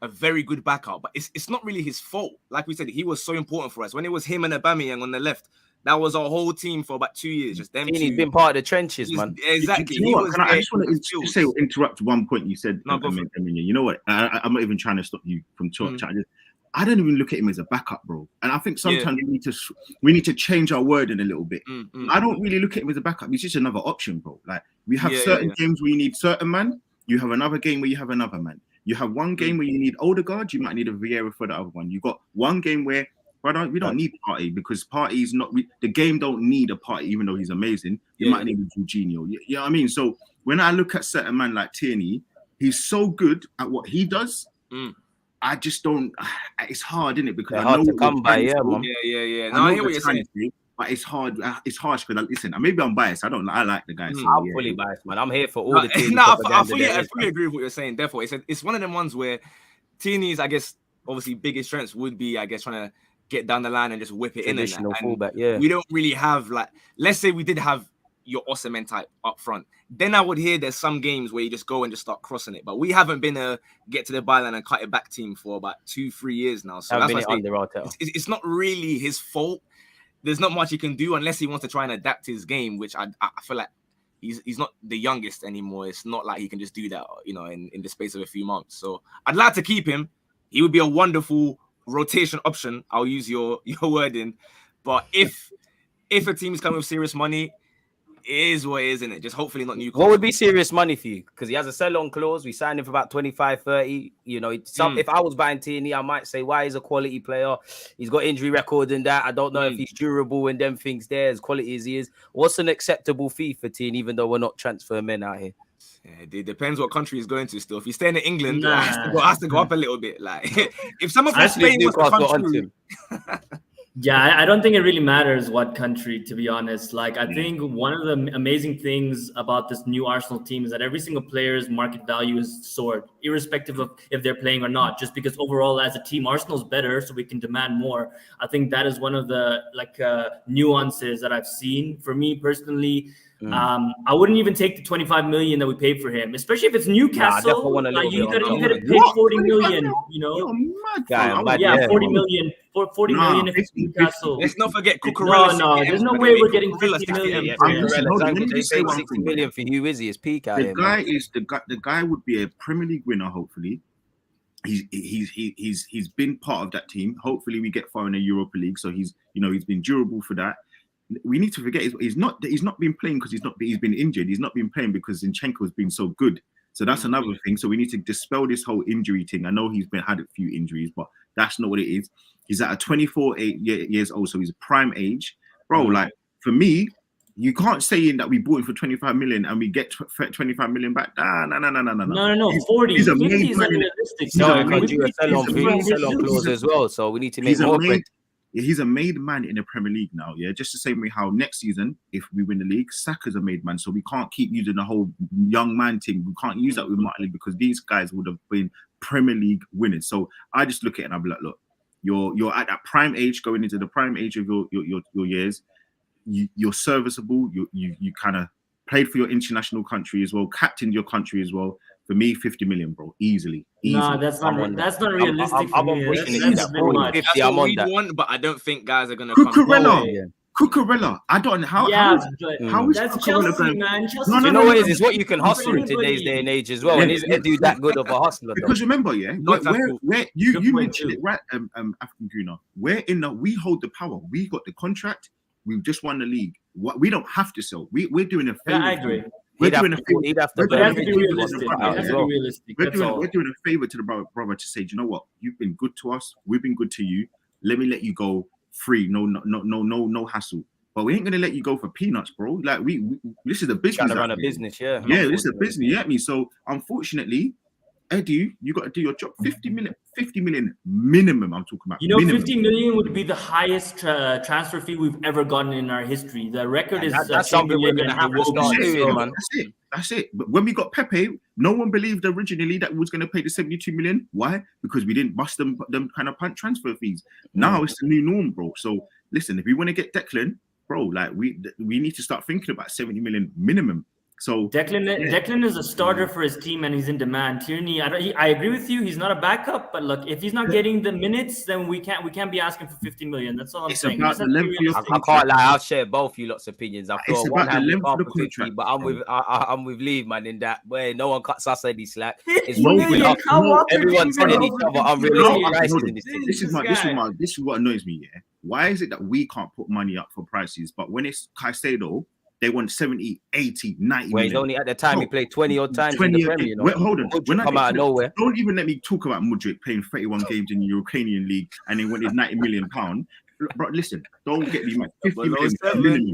a very good backup, but it's not really his fault. Like we said, he was so important for us. When it was him and Aubameyang on the left, that was our whole team for about 2 years. Just them. He's been part of the trenches, man. Exactly. I just want to interrupt one point you said. No, you know what? I'm not even trying to stop you from chatting. I don't even look at him as a backup, bro. And I think sometimes we need to change our wording a little bit. I don't really look at him as a backup. He's just another option, bro. Like we have certain games where you need certain man. You have another game where you have another man. You have one game where you need Odegaard. You might need a Vieira for the other one. You got one game where we don't need Partey because Partey is not. The game don't need a Partey, even though he's amazing. You might need a Jorginho. You know what I mean? So when I look at certain man like Tierney, he's so good at what he does. I just don't. It's hard, isn't it? Because I know to come by, man. Yeah. No, I hear what you're saying. But it's hard. It's harsh because listen. Maybe I'm biased. I like the guy. So, I'm fully biased, man. I'm here for all the Tierney. I fully agree with what you're saying. Therefore, it's one of them ones where Tierney's, I guess, obviously biggest strengths would be, I guess, trying to get down the line and just whip it in. Traditional fullback, yeah. We don't really have like. Let's say we did have your Osimhen type up front. Then I would hear there's some games where you just go and just start crossing it. But we haven't been a get to the byline and cut it back team for about 2-3 years now. So that's why it's not really his fault. There's not much he can do unless he wants to try and adapt his game, which I feel like he's not the youngest anymore. It's not like he can just do that, in the space of a few months. So I'd like to keep him. He would be a wonderful rotation option. I'll use your wording. But if a team is coming with serious money, it is what it is, isn't it? Just hopefully not Newcastle. What would be serious money for you? Because he has a sell-on clause. We signed him for about 25, 30. If I was buying Tierney, I might say, why he's a quality player. He's got injury record and that. I don't know if he's durable and them things there, as quality as he is. What's an acceptable fee for Tierney, even though we're not transfer men out here? Yeah, it depends what country he's going to still. If he's staying in England, it has to go up a little bit. Like, if someone from Spain wants to come through... Yeah, I don't think it really matters what country, to be honest. Like, I think one of the amazing things about this new Arsenal team is that every single player's market value is soared, irrespective of if they're playing or not. Just because overall, as a team, Arsenal's better, so we can demand more. I think that is one of the nuances that I've seen. For me personally, I wouldn't even take the 25 million that we paid for him, especially if it's Newcastle. want a little You bit on gotta that. pay 40 million. You know, You're mad, Guy, bro. I'm mad, yeah, yeah. 40 million. 40 Nah, million if it's 50, Newcastle. Let's not forget Cucurella. No, there's no way we're getting 50 million. Yeah, for I'm him. listen, hold on, let me they just say paid one 60 thing. million for Hugh Izzy. It's peak out The here, guy man. is the guy would be a Premier League winner. Hopefully, he's been part of that team. Hopefully, we get far in the Europa League. So he's been durable for that. We need to forget he's not been playing because he's been injured. He's not been playing because Zinchenko's been so good. So that's another thing. So we need to dispel this whole injury thing. I know he's had a few injuries, but that's not what it is. He's at a 24 years old, so he's a prime age, bro. Like for me, you can't say in that we bought him for 25 million and we get 25 million back. No. 40. He's a 50 made is man. unrealistic. No, a because made- you a sell-on he's fee, a- sell-on clause as well. So we need to make He's a more made. bread. He's a made man in the Premier League now, yeah. Just the same way how next season, if we win the league, Saka's a made man. So we can't keep using the whole young man thing. We can't use that with Martinelli because these guys would have been Premier League winners. So I just look at it and I'll be like, look, you're at that prime age, going into the prime age of your years. You're serviceable. You kind of played for your international country as well, captained your country as well. For me, 50 million, bro, easily. No, that's not realistic. I'm for me. pushing That's it. a bit much. 50, That's I'm what on we'd that. want, but I don't think guys are gonna come. Cucurella. I don't know how. Yeah, how is that's Cucurella Chelsea, going? man. Chelsea. No, You know what it is? no. It's what you can hustle in today's day and age as well. And isn't Edu that good of a hustler, though? Because remember, yeah, Not that where you Good point mentioned too. it right, African Gooner. We hold the power. We got the contract. We've just won the league. What we don't have to sell. We're doing a favor. Yeah, I agree. We're He'd have doing a favor. to We're But it has doing to a be favor realistic. to the It brother has as to well. be realistic. That's all. We're doing a favor to the brother to say, do you know what? You've been good to us. We've been good to you. Let me let you go free. No hassle. But we ain't gonna let you go for peanuts, bro. Like we this is a business. trying to run a out here. business, yeah. Yeah, this is a business. You get me? So unfortunately, Edu, you got to do your job. 50 million minimum. I'm talking about. You know, minimum. 50 million would be the highest transfer fee we've ever gotten in our history. The record is That's something we're gonna have to start doing, man. That's it. But when we got Pepe, no one believed originally that we was going to pay the 72 million. Why? Because we didn't bust them kind of transfer fees. Now it's the new norm, bro. So listen, if we want to get Declan, bro, like we need to start thinking about 70 million minimum. So Declan is a starter for his team and he's in demand. Tierney, I agree with you. He's not a backup, but look, if he's not getting the minutes, then we can't be asking for 50 million. That's all I'm It's saying. about the length of your I can't lie. I'll share both you lots' opinions. I feel It's one about the hand we length can't of the for 50, contract, but I'm bro. with I'm with Lee, man. In that way, no one cuts us any slack. It's 50 million, come up with everyone's even telling each over other 50 unrealistic million. prices in this thing. This is what annoys me. Yeah, why is it that we can't put money up for prices, but when it's Caicedo, they want 70, 80, 90 Where he's million. only at the time he played 20 odd times in the Premier. You know? Wait, hold on. Mudryk When I come out of nowhere. Don't even let me talk about Mudryk playing 31 games in the Ukrainian league and he wanted 90 million pounds. Bro, listen, don't get me mad. 50 million minimum.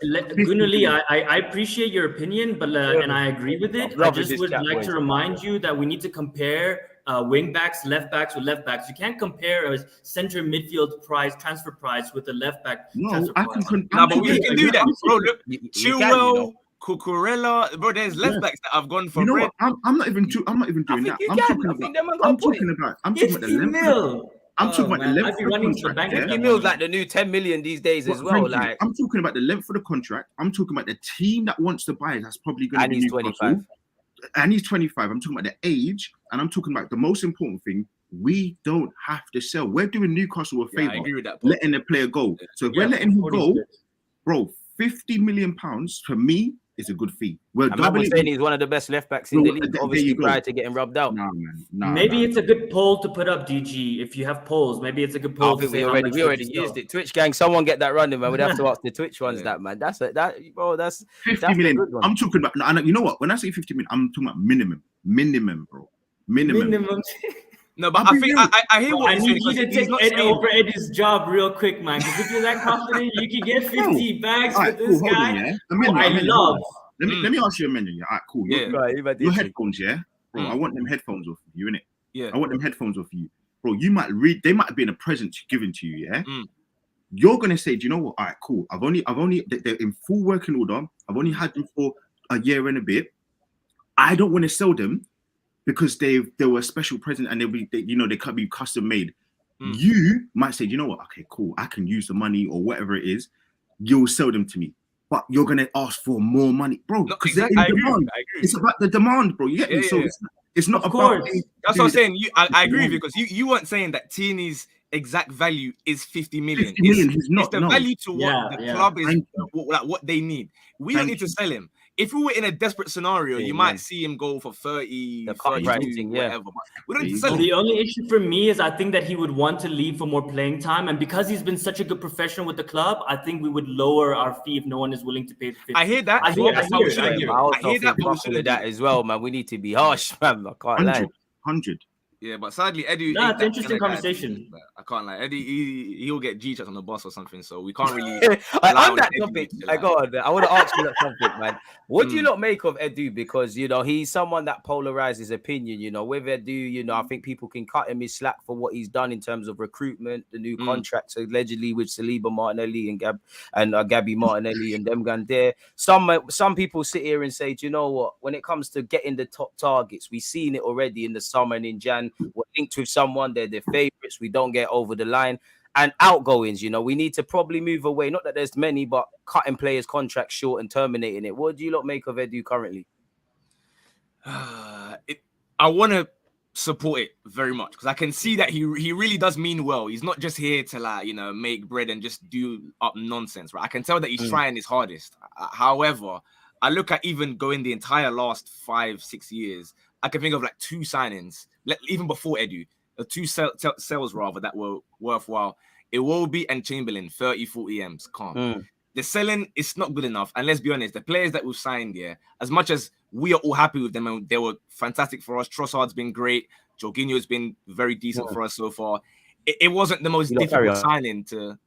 Gooner Lee, I appreciate your opinion, but and I agree with it. I Loving just this would chat, like boys. to remind you that we need to compare wing backs, left backs with left backs. You can't compare a center midfield price, transfer price with a left back No, transfer I price. can. Nah, but we can do that, bro. Look, You can, Chilwell, Cucurella, bro. There's left backs that have gone for You know bread. what? I'm not even doing that. I'm talking about the 50 length. mil. I'm talking about the man, length I'd of be the running to the contract. bank yeah? with 50 that mils money. like the new 10 million these days as Thank well. you. Like, I'm talking about the length of the contract. I'm talking about the team that wants to buy it. That's probably going to and be he's Newcastle. 25. And he's 25. I'm talking about the age, and I'm talking about the most important thing. We don't have to sell. We're doing Newcastle a Yeah, I favor, agree with that. Paul. letting the player go. So if Yeah, we're letting him 40 go, good. bro, 50 million pounds for me is a good fee. We're And man doubling was saying he's one of the best left backs in the No, league, there obviously you go. prior to getting rubbed out. Nah, man. Nah, Maybe nah. it's a good poll to put up, DG. If you have polls, maybe it's a good I poll to think say we how already much would you used sell. it. Twitch gang, someone get that running, man. We'd have to ask the Twitch ones Yeah. that, man. That's 50 that's million. a good one. I'm talking about, and you know what? When I say 50 million, I'm talking about minimum, bro. Minimum. No, but I'll I be think real. I hear what I you're need saying. you to because he's take not Ed saying- over Eddie's job real quick, man. Because if you're that confident, you can get 50 bags All for right, this cool. Hold guy. on, yeah. who I Amendment, love. Let me ask you a menu. Yeah, all right, cool. Yeah. Your headphones, yeah. Bro, Mm. I want them headphones off you, innit? Yeah. I want them headphones off you, bro. They might have been a present given to you, yeah. Mm. you're gonna say, do you know what? All right, cool. They're in full working order. I've only had them for a year and a bit. I don't want to sell them because they were a special present and they can't be custom made. You might say, you know what? Okay, cool. I can use the money or whatever it is. You'll sell them to me, but you're gonna ask for more money, bro. Because they're in demand. It's about the demand, bro. You get me? So it's not about. That's what I'm saying. I agree with you because you weren't saying that Tierney's exact value is 50 million. 50 million. He's not. It's the value to what the club is, what they need. We don't need to sell him. If we were in a desperate scenario, you might see him go for 30, The 32, whatever. But we don't need to sell him. The only issue for me is I think that he would want to leave for more playing time. And because he's been such a good professional with the club, I think we would lower our fee if no one is willing to pay the 50. I hear that. I hear that, but we shouldn't that as well, man. We need to be harsh, man. I can't lie. 100. Yeah, but sadly, Edu. No, it's an interesting conversation. I can't lie. Eddie, he'll get G-chats on the bus or something, so we can't really. On that topic, I want to ask you that something, man. What do you not make of Edu? Because he's someone that polarizes opinion. With Edu, I think people can cut him his slack for what he's done in terms of recruitment, the new contracts allegedly with Saliba Martinelli and Gabby Martinelli and them guys there. Some people sit here and say, do you know what? When it comes to getting the top targets, we've seen it already in the summer and in Jan. We're linked with someone, they're their favorites. We don't get over the line. And outgoings, we need to probably move away. Not that there's many, but cutting players' contracts short and terminating it. What do you lot make of Edu currently? I want to support it very much because I can see that he really does mean well. He's not just here to make bread and just do up nonsense, right? I can tell that he's trying his hardest. However, I look at even going the entire last 5-6 years, I can think of 2 signings, even before Edu, 2 sales rather that were worthwhile. Iwobi and Chamberlain, 30-40 M's, calm. The selling is not good enough. And let's be honest, the players that we've signed here, as much as we are all happy with them and they were fantastic for us, Trossard's been great, Jorginho's been very decent for us so far. It wasn't the most difficult signing to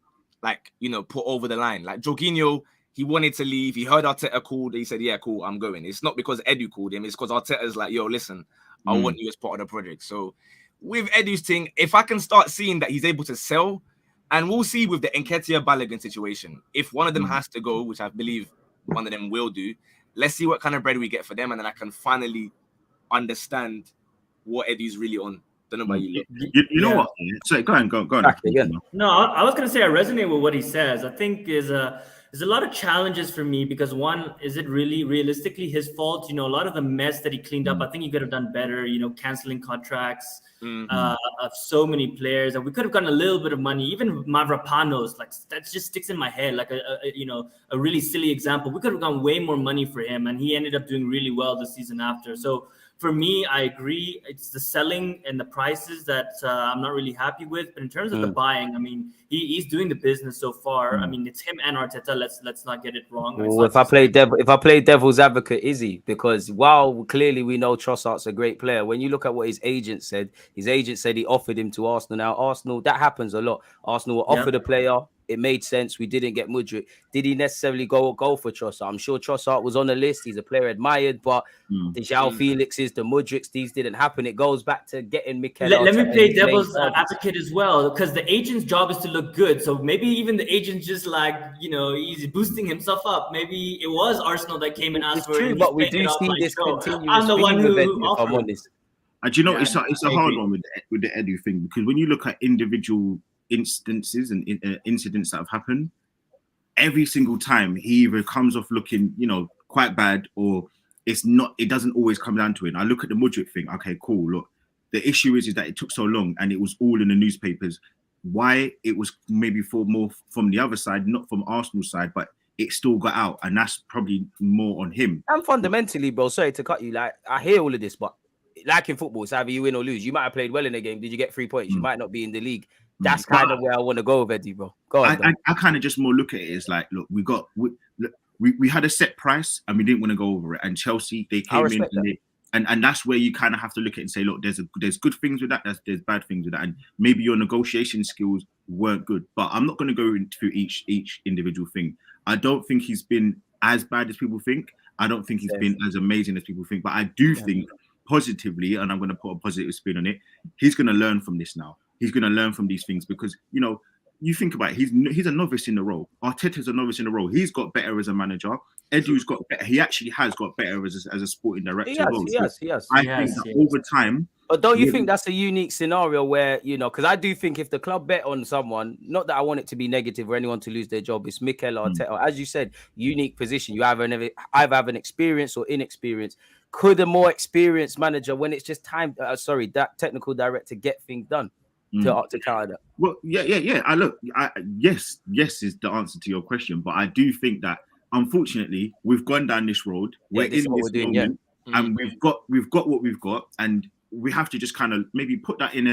put over the line. Like Jorginho, he wanted to leave. He heard Arteta called. He said, yeah, cool, I'm going. It's not because Edu called him. It's because Arteta's like, yo, listen, I want you as part of the project. So with Edu's thing, if I can start seeing that he's able to sell, and we'll see with the Nketiah Balogun situation, if one of them has to go, which I believe one of them will do, let's see what kind of bread we get for them. And then I can finally understand what Edu's really on. Don't know about you. You know what? Sorry, go on. No, I was going to say I resonate with what he says. I think there's a lot of challenges for me because one, is it really realistically his fault? A lot of the mess that he cleaned up, I think he could have done better, canceling contracts of so many players. And we could have gotten a little bit of money. Even Mavropanos, that just sticks in my head, a really silly example. We could have gotten way more money for him and he ended up doing really well the season after. So for me, I agree. It's the selling and the prices that I'm not really happy with. But in terms of the buying, I mean, he's doing the business so far. I mean, it's him and Arteta. Let's not get it wrong. Well, if I play devil's advocate, is he? Because while clearly we know Trossard's a great player, when you look at what his agent said he offered him to Arsenal. Now, Arsenal, that happens a lot. Arsenal will offer the player. It made sense. We didn't get Mudryk. Did he necessarily go for Trossard? I'm sure Trossard was on the list. He's a player admired, but the João Felixes, the Mudryks, these didn't happen. It goes back to getting Mikel. Let me play devil's advocate as well, because the agent's job is to look good. So maybe even the agent just he's boosting himself up. Maybe it was Arsenal that came and asked for it. But we do see this continuous. I'm the one who if I'm honest. And it's a hard one with the Edu thing, because when you look at individual instances and incidents that have happened, every single time he either comes off looking quite bad or it doesn't always come down to it. And I look at the Mudryk thing. Okay, cool. Look, the issue is that it took so long and it was all in the newspapers. Why? It was maybe for more from the other side, not from Arsenal's side, but it still got out, and that's probably more on him. And fundamentally, bro, sorry to cut you, I hear all of this, but in football, it's either you win or lose. You might have played well in a game. Did you get 3 points? You might not be in the league. That's kind of where I want to go with Eddie, bro. Go on. I kind of just more look at it as look, we had a set price and we didn't want to go over it. And Chelsea, they came in and that's where you kind of have to look at it and say, look, there's good things with that. There's bad things with that. And maybe your negotiation skills weren't good, but I'm not going to go into each individual thing. I don't think he's been as bad as people think. I don't think he's been as amazing as people think, but I do think positively, and I'm going to put a positive spin on it, he's going to learn from this now. He's going to learn from these things because, you think about it, he's a novice in the role. Arteta's a novice in the role. He's got better as a manager. Edu's got better. He actually has got better as a sporting director. He has. I think that over time. But don't you think that's a unique scenario where, because I do think if the club bet on someone, not that I want it to be negative or anyone to lose their job, it's Mikel Arteta. As you said, unique position. You either have an experience or inexperience. Could a more experienced manager, when it's just time, that technical director get things done to counter that? Well, yeah. Yes is the answer to your question. But I do think that, unfortunately, we've gone down this road. We're in this moment, and we've got what we've got, and we have to just kind of maybe put that in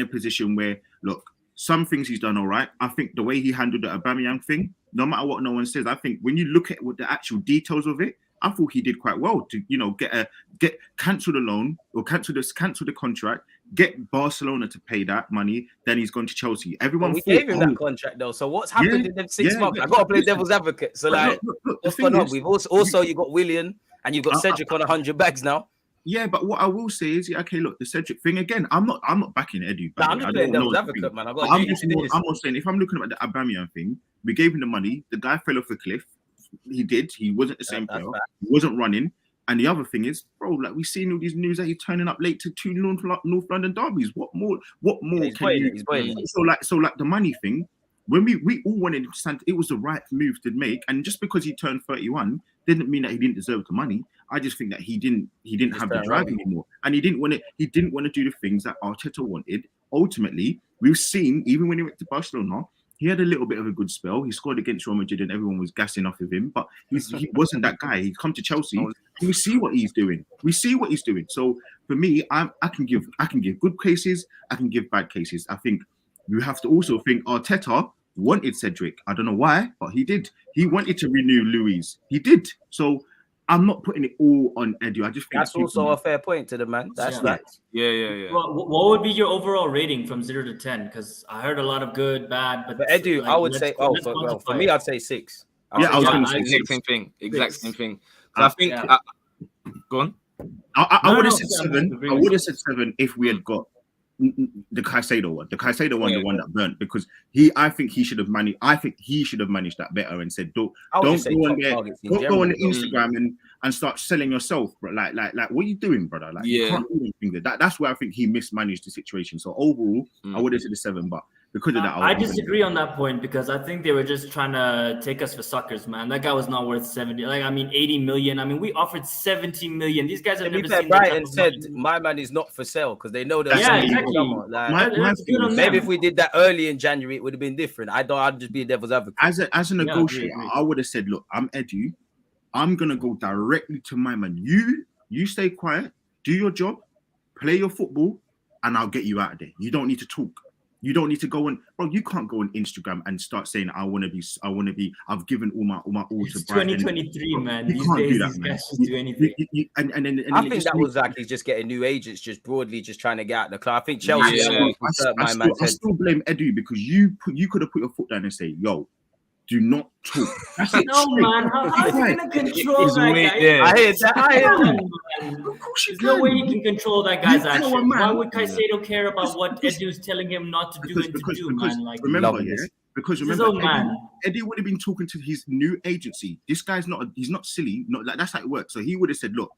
a position where, look, some things he's done all right. I think the way he handled the Aubameyang thing, no matter what no one says, I think when you look at what the actual details of it, I thought he did quite well to, get cancel the loan or cancel the contract, get Barcelona to pay that money. Then he's gone to Chelsea. Everyone gave him that contract though. So what's happened in them 6 months? I got to play devil's advocate. So what's going on? We've also you got Willian and you've got Cedric on 100 bags now. Yeah, but what I will say is, the Cedric thing again. I'm not backing Edu. I'm just playing devil's advocate, man. I'm saying if I'm looking at the Aubameyang thing, we gave him the money. The guy fell off the cliff. He did. He wasn't the same player. He wasn't running. And the other thing is, bro, like we've seen all these news that he's turning up late to 2 North London derbies. What more? He's playing. So like the money thing. When we all wanted to stand, it was the right move to make. And just because he turned 31 didn't mean that he didn't deserve the money. I just think that he didn't have the drive anymore, and he didn't want to do the things that Arteta wanted. Ultimately, we've seen, even when he went to Barcelona, he had a little bit of a good spell. He scored against Real Madrid, and everyone was gassing off of him. But he wasn't that guy. He's come to Chelsea, and we see what he's doing. So for me, I can give good cases. I can give bad cases. I think you have to also think Arteta wanted Cedric. I don't know why, but he did. He wanted to renew Luis. He did. So I'm not putting it all on Edu. I just think that's also a fair point to the man. That's right. Yeah. Well, what would be your overall rating from 0 to 10? Because I heard a lot of good, bad, but Edu, I would say. For me, I'd say 6. I was going to say same thing. Exact same thing. I think. Go on. I would have said 7. I would have said 7 if we had got the Caicedo one. The one that burnt, because I think he should have managed that better and said, don't go on the Instagram and start selling yourself, bro. Like what are you doing, brother? Like you can't do anything. That's where I think he mismanaged the situation. So overall, I would have said a 7, but because of that, I disagree on that point, because I think they were just trying to take us for suckers, man. That guy was not worth 70. 80 million. We offered 70 million. These guys have never seen. Brighton said my man is not for sale because they know that. Yeah, exactly. Maybe if we did that early in January, it would have been different. I'd just be a devil's advocate. As a negotiator, I would have said, look, I'm Edu. I'm gonna go directly to my man. You stay quiet, do your job, play your football, and I'll get you out of there. You don't need to talk. You don't need to go on, bro. You can't go on Instagram and start saying, I want to be. I've given all my all it's to Brighton. 2023, man. You can't do that, man. Do anything. I think that was like he's just getting new agents, just broadly, just trying to get out the club. I think Chelsea. I still blame Edu, because you could have put your foot down and say, yo, do not talk. That's it. No, man. How is he gonna control that guy? Yeah. I hear that. There's no way you can control that guy's action. Why would Caicedo care about what Edu's telling him not to do man? Like, remember, Eddie would have been talking to his new agency. This guy's he's not silly. That's how it works. So he would have said, look,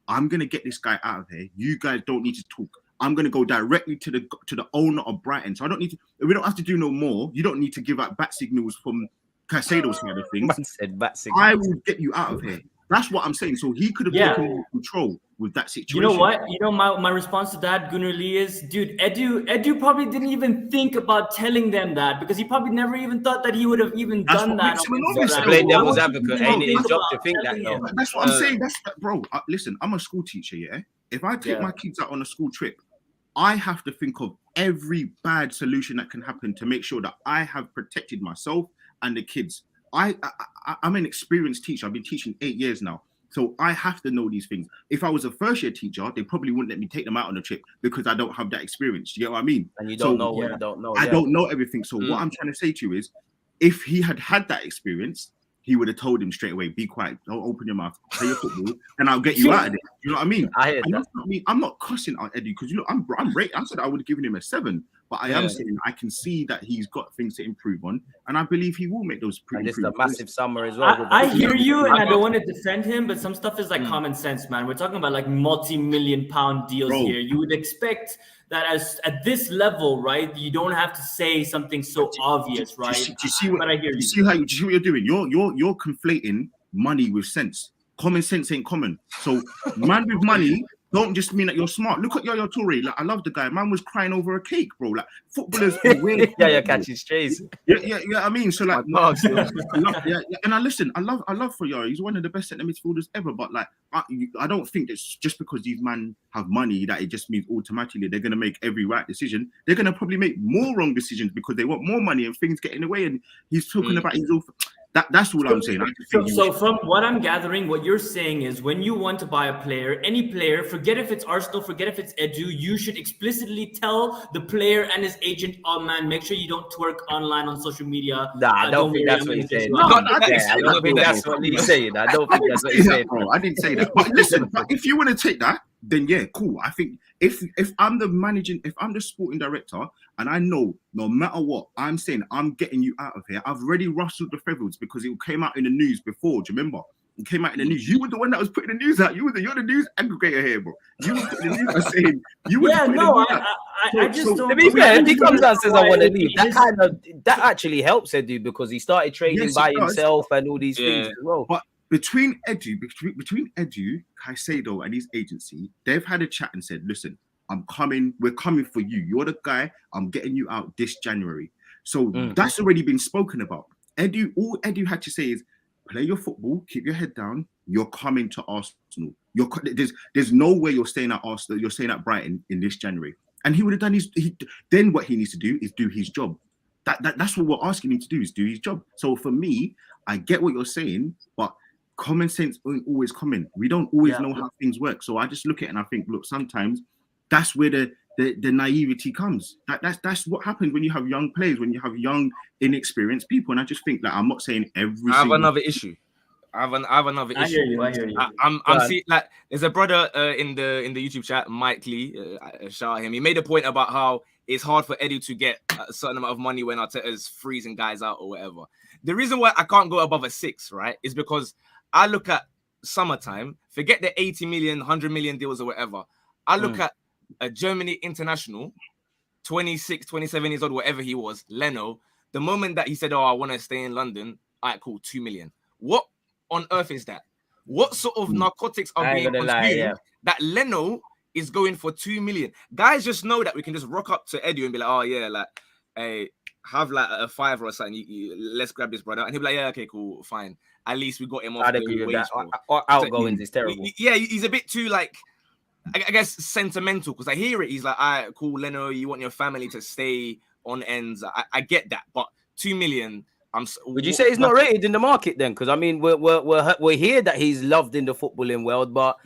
I'm gonna get this guy out of here. You guys don't need to talk. I'm gonna go directly to the owner of Brighton. So we don't have to do no more. You don't need to give out bat signals from Caicedo's side of things. I will get you out of here. That's what I'm saying. So he could have taken control with that situation. You know what? My response to that, Gooner Lee, is, dude, Edu probably didn't even think about telling them that, because he probably never even thought that he would have even done that. Play devil's advocate. Ain't his job to think that, though. That's what I'm saying. Bro, listen, I'm a school teacher, yeah? If I take my kids out on a school trip, I have to think of every bad solution that can happen to make sure that I have protected myself and the kids. I'm an experienced teacher. I've been teaching 8 years now. So I have to know these things. If I was a first year teacher, they probably wouldn't let me take them out on a trip because I don't have that experience. You get what I mean? And you don't know what you don't know. I don't know everything. So what I'm trying to say to you is, if he had that experience, he would have told him straight away, be quiet, don't open your mouth, play your football, and I'll get you out of there. You know what I mean? I hear that. That's not me. I'm not cussing out Eddie, because I'm great. I said I would have given him a 7. But I am saying I can see that he's got things to improve on, and I believe he will make those And this is improvements. a massive summer as well. I hear you, and I don't want to defend him, but some stuff is like common sense, man. We're talking about like multi-million-pound deals here. You would expect that at this level, right? You don't have to say something so obvious, right? Do you see what? But I hear you. Do you see what you're doing? You're conflating money with sense. Common sense ain't common. So man with money don't just mean that you're smart. Look at Yaya Toure. Like, I love the guy. Man was crying over a cake, bro. Like, footballers are weird. Yeah, catching strays. Yeah. I mean, so like, and I listen. I love for Yaya. He's one of the best centre midfielders ever. But like, I don't think it's just because these men have money that it just means automatically they're gonna make every right decision. They're gonna probably make more wrong decisions because they want more money and things get in the way. And he's talking about his own. That's all I'm saying. So from what I'm gathering, what you're saying is when you want to buy a player, any player, forget if it's Arsenal, forget if it's Edu, you should explicitly tell the player and his agent, oh man, make sure you don't twerk online on social media. Nah, I don't think that's what he's saying. I don't think that's what he's saying. I don't think that's what he's saying. Bro, I didn't say that. But listen, if you want to take that, then yeah, cool. I think if I'm the sporting director and I know no matter what, I'm saying I'm getting you out of here. I've already rustled the feathers because it came out in the news before. Do you remember? It came out in the news. You were the one that was putting the news out. You're the news aggregator here, bro. You were putting the news out saying you were. I just don't. To be fair, if he comes out and says I want to leave, that actually helps Edu because he started trading by himself and all these things as well. But between Edu, Caicedo, and his agency, they've had a chat and said, listen, I'm coming, we're coming for you. You're the guy, I'm getting you out this January. So that's already been spoken about. All Edu had to say is play your football, keep your head down, you're coming to Arsenal. There's no way you're staying at Arsenal, you're staying at Brighton in this January. And he would have done then what he needs to do is do his job. That's what we're asking him to do, is do his job. So for me, I get what you're saying, but common sense ain't always common. We don't always know how things work. So I just look at it and I think, look, sometimes that's where the naivety comes. That's what happens when you have young players, when you have young, inexperienced people. And I just think that I'm not saying every. I have another issue. I have another issue. I hear you. I'm seeing like there's a brother in the YouTube chat, Mike Lee. Shout out him. He made a point about how it's hard for Edu to get a certain amount of money when Arteta's freezing guys out or whatever. The reason why I can't go above a 6, right, is because I look at summertime, forget the 80 million, 100 million deals or whatever. I look at a Germany international, 26, 27 years old, whatever he was, Leno. The moment that he said, oh, I want to stay in London, all right, cool, 2 million. What on earth is that? What sort of narcotics are being consumed that Leno is going for 2 million? Guys just know that we can just rock up to Edu and be like, oh, yeah, like, hey, have like a 5 or something. Let's grab this brother. And he'll be like, yeah, okay, cool, fine. At least we got him off. I'd agree with that. Outgoings is terrible. Yeah, he's a bit too like, I guess sentimental because I hear it. He's like, all right, cool, Leno, you want your family to stay on ends. I get that, but 2 million. Would you say he's not rated in the market then? Because I mean, we're here that he's loved in the footballing world, but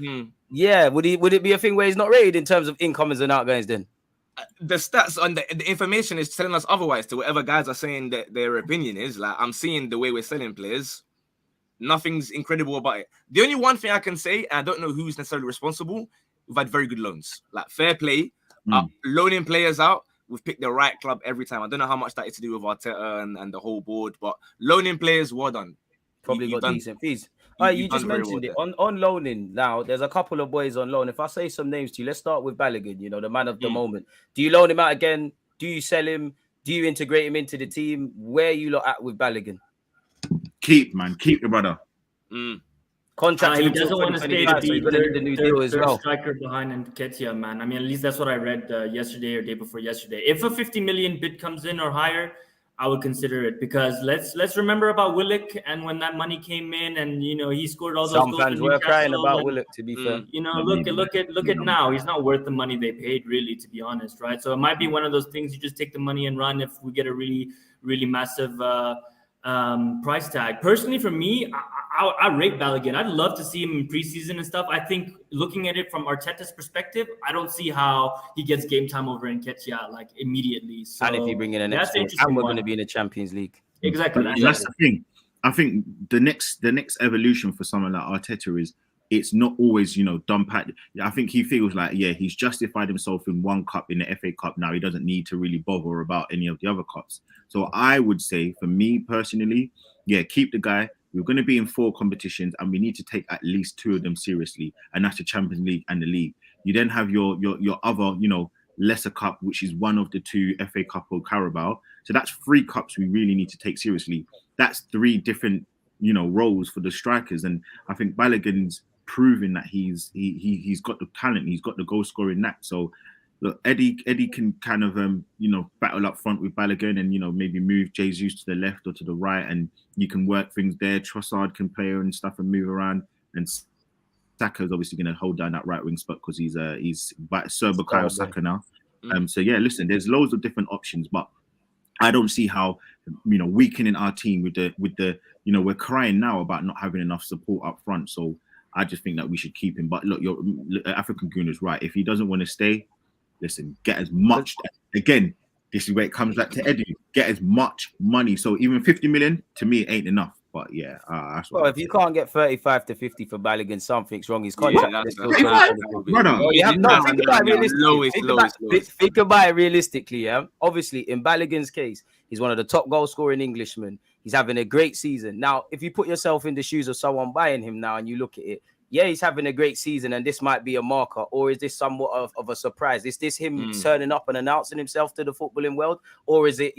yeah, would it be a thing where he's not rated in terms of incomings and outgoings then? The stats and the information is telling us otherwise. To whatever guys are saying that their opinion is, like I'm seeing the way we're selling players. Nothing's incredible about it. The only one thing I can say, and I don't know who's necessarily responsible, we've had very good loans. Like fair play, loaning players out. We've picked the right club every time. I don't know how much that is to do with Arteta and the whole board, but loaning players, well done. Probably got decent fees. All right, you just mentioned it. On loaning now, there's a couple of boys on loan. If I say some names to you, let's start with Balogun, the man of the moment. Do you loan him out again? Do you sell him? Do you integrate him into the team? Where are you lot at with Balogun? Keep the brother. Contract. He doesn't want to stay to be the new deal as well. Striker behind Nketiah, man. I mean, at least that's what I read yesterday or day before yesterday. If a 50 million bid comes in or higher, I would consider it because let's remember about Willock and when that money came in and he scored all those goals. Some fans were crying about Willock, to be fair. Look at now. He's not worth the money they paid, really, to be honest, right? So it might be one of those things you just take the money and run if we get a really, really massive price tag. Personally, for me, I rate Balogun. I'd love to see him in preseason and stuff. I think looking at it from Arteta's perspective, I don't see how he gets game time over Nketiah like immediately. So and if you bring in an extra, and we're going to be in the Champions League. Exactly. That's the thing. I think the next evolution for someone like Arteta is it's not always, done pat. I think he feels like, yeah, he's justified himself in one cup, in the FA Cup. Now he doesn't need to really bother about any of the other cups. So I would say, for me personally, yeah, keep the guy. We're going to be in 4 competitions, and we need to take at least 2 of them seriously, and that's the Champions League and the league. You then have your other, lesser cup, which is one of the 2 FA Cup or Carabao. So that's 3 cups we really need to take seriously. That's 3 different, roles for the strikers, and I think Balogun's proving that he's got the talent, he's got the goal scoring knack. So look, Eddie can kind of battle up front with Balogun, and maybe move Jesus to the left or to the right, and you can work things there. Trossard can play and stuff and move around, and Saka's obviously going to hold down that right wing spot because he's Sir Bukayo Saka now. So yeah, listen, there's loads of different options, but I don't see how weakening our team with the we're crying now about not having enough support up front. So I just think that we should keep him. But look, African Gooner's right. If he doesn't want to stay, listen, get as much. Again, this is where it comes back to Eddie. Get as much money. So even 50 million to me ain't enough. But yeah, that's well, if you can't get 35 to 50 for Balogun, something's wrong. His contract is still 25. Think about it realistically. Yeah, obviously, in Balogun's case, he's one of the top goal scoring Englishmen. He's having a great season. Now, if you put yourself in the shoes of someone buying him now and you look at it, yeah, he's having a great season, and this might be a marker, or is this somewhat of a surprise? Is this him turning up and announcing himself to the footballing world, or is it,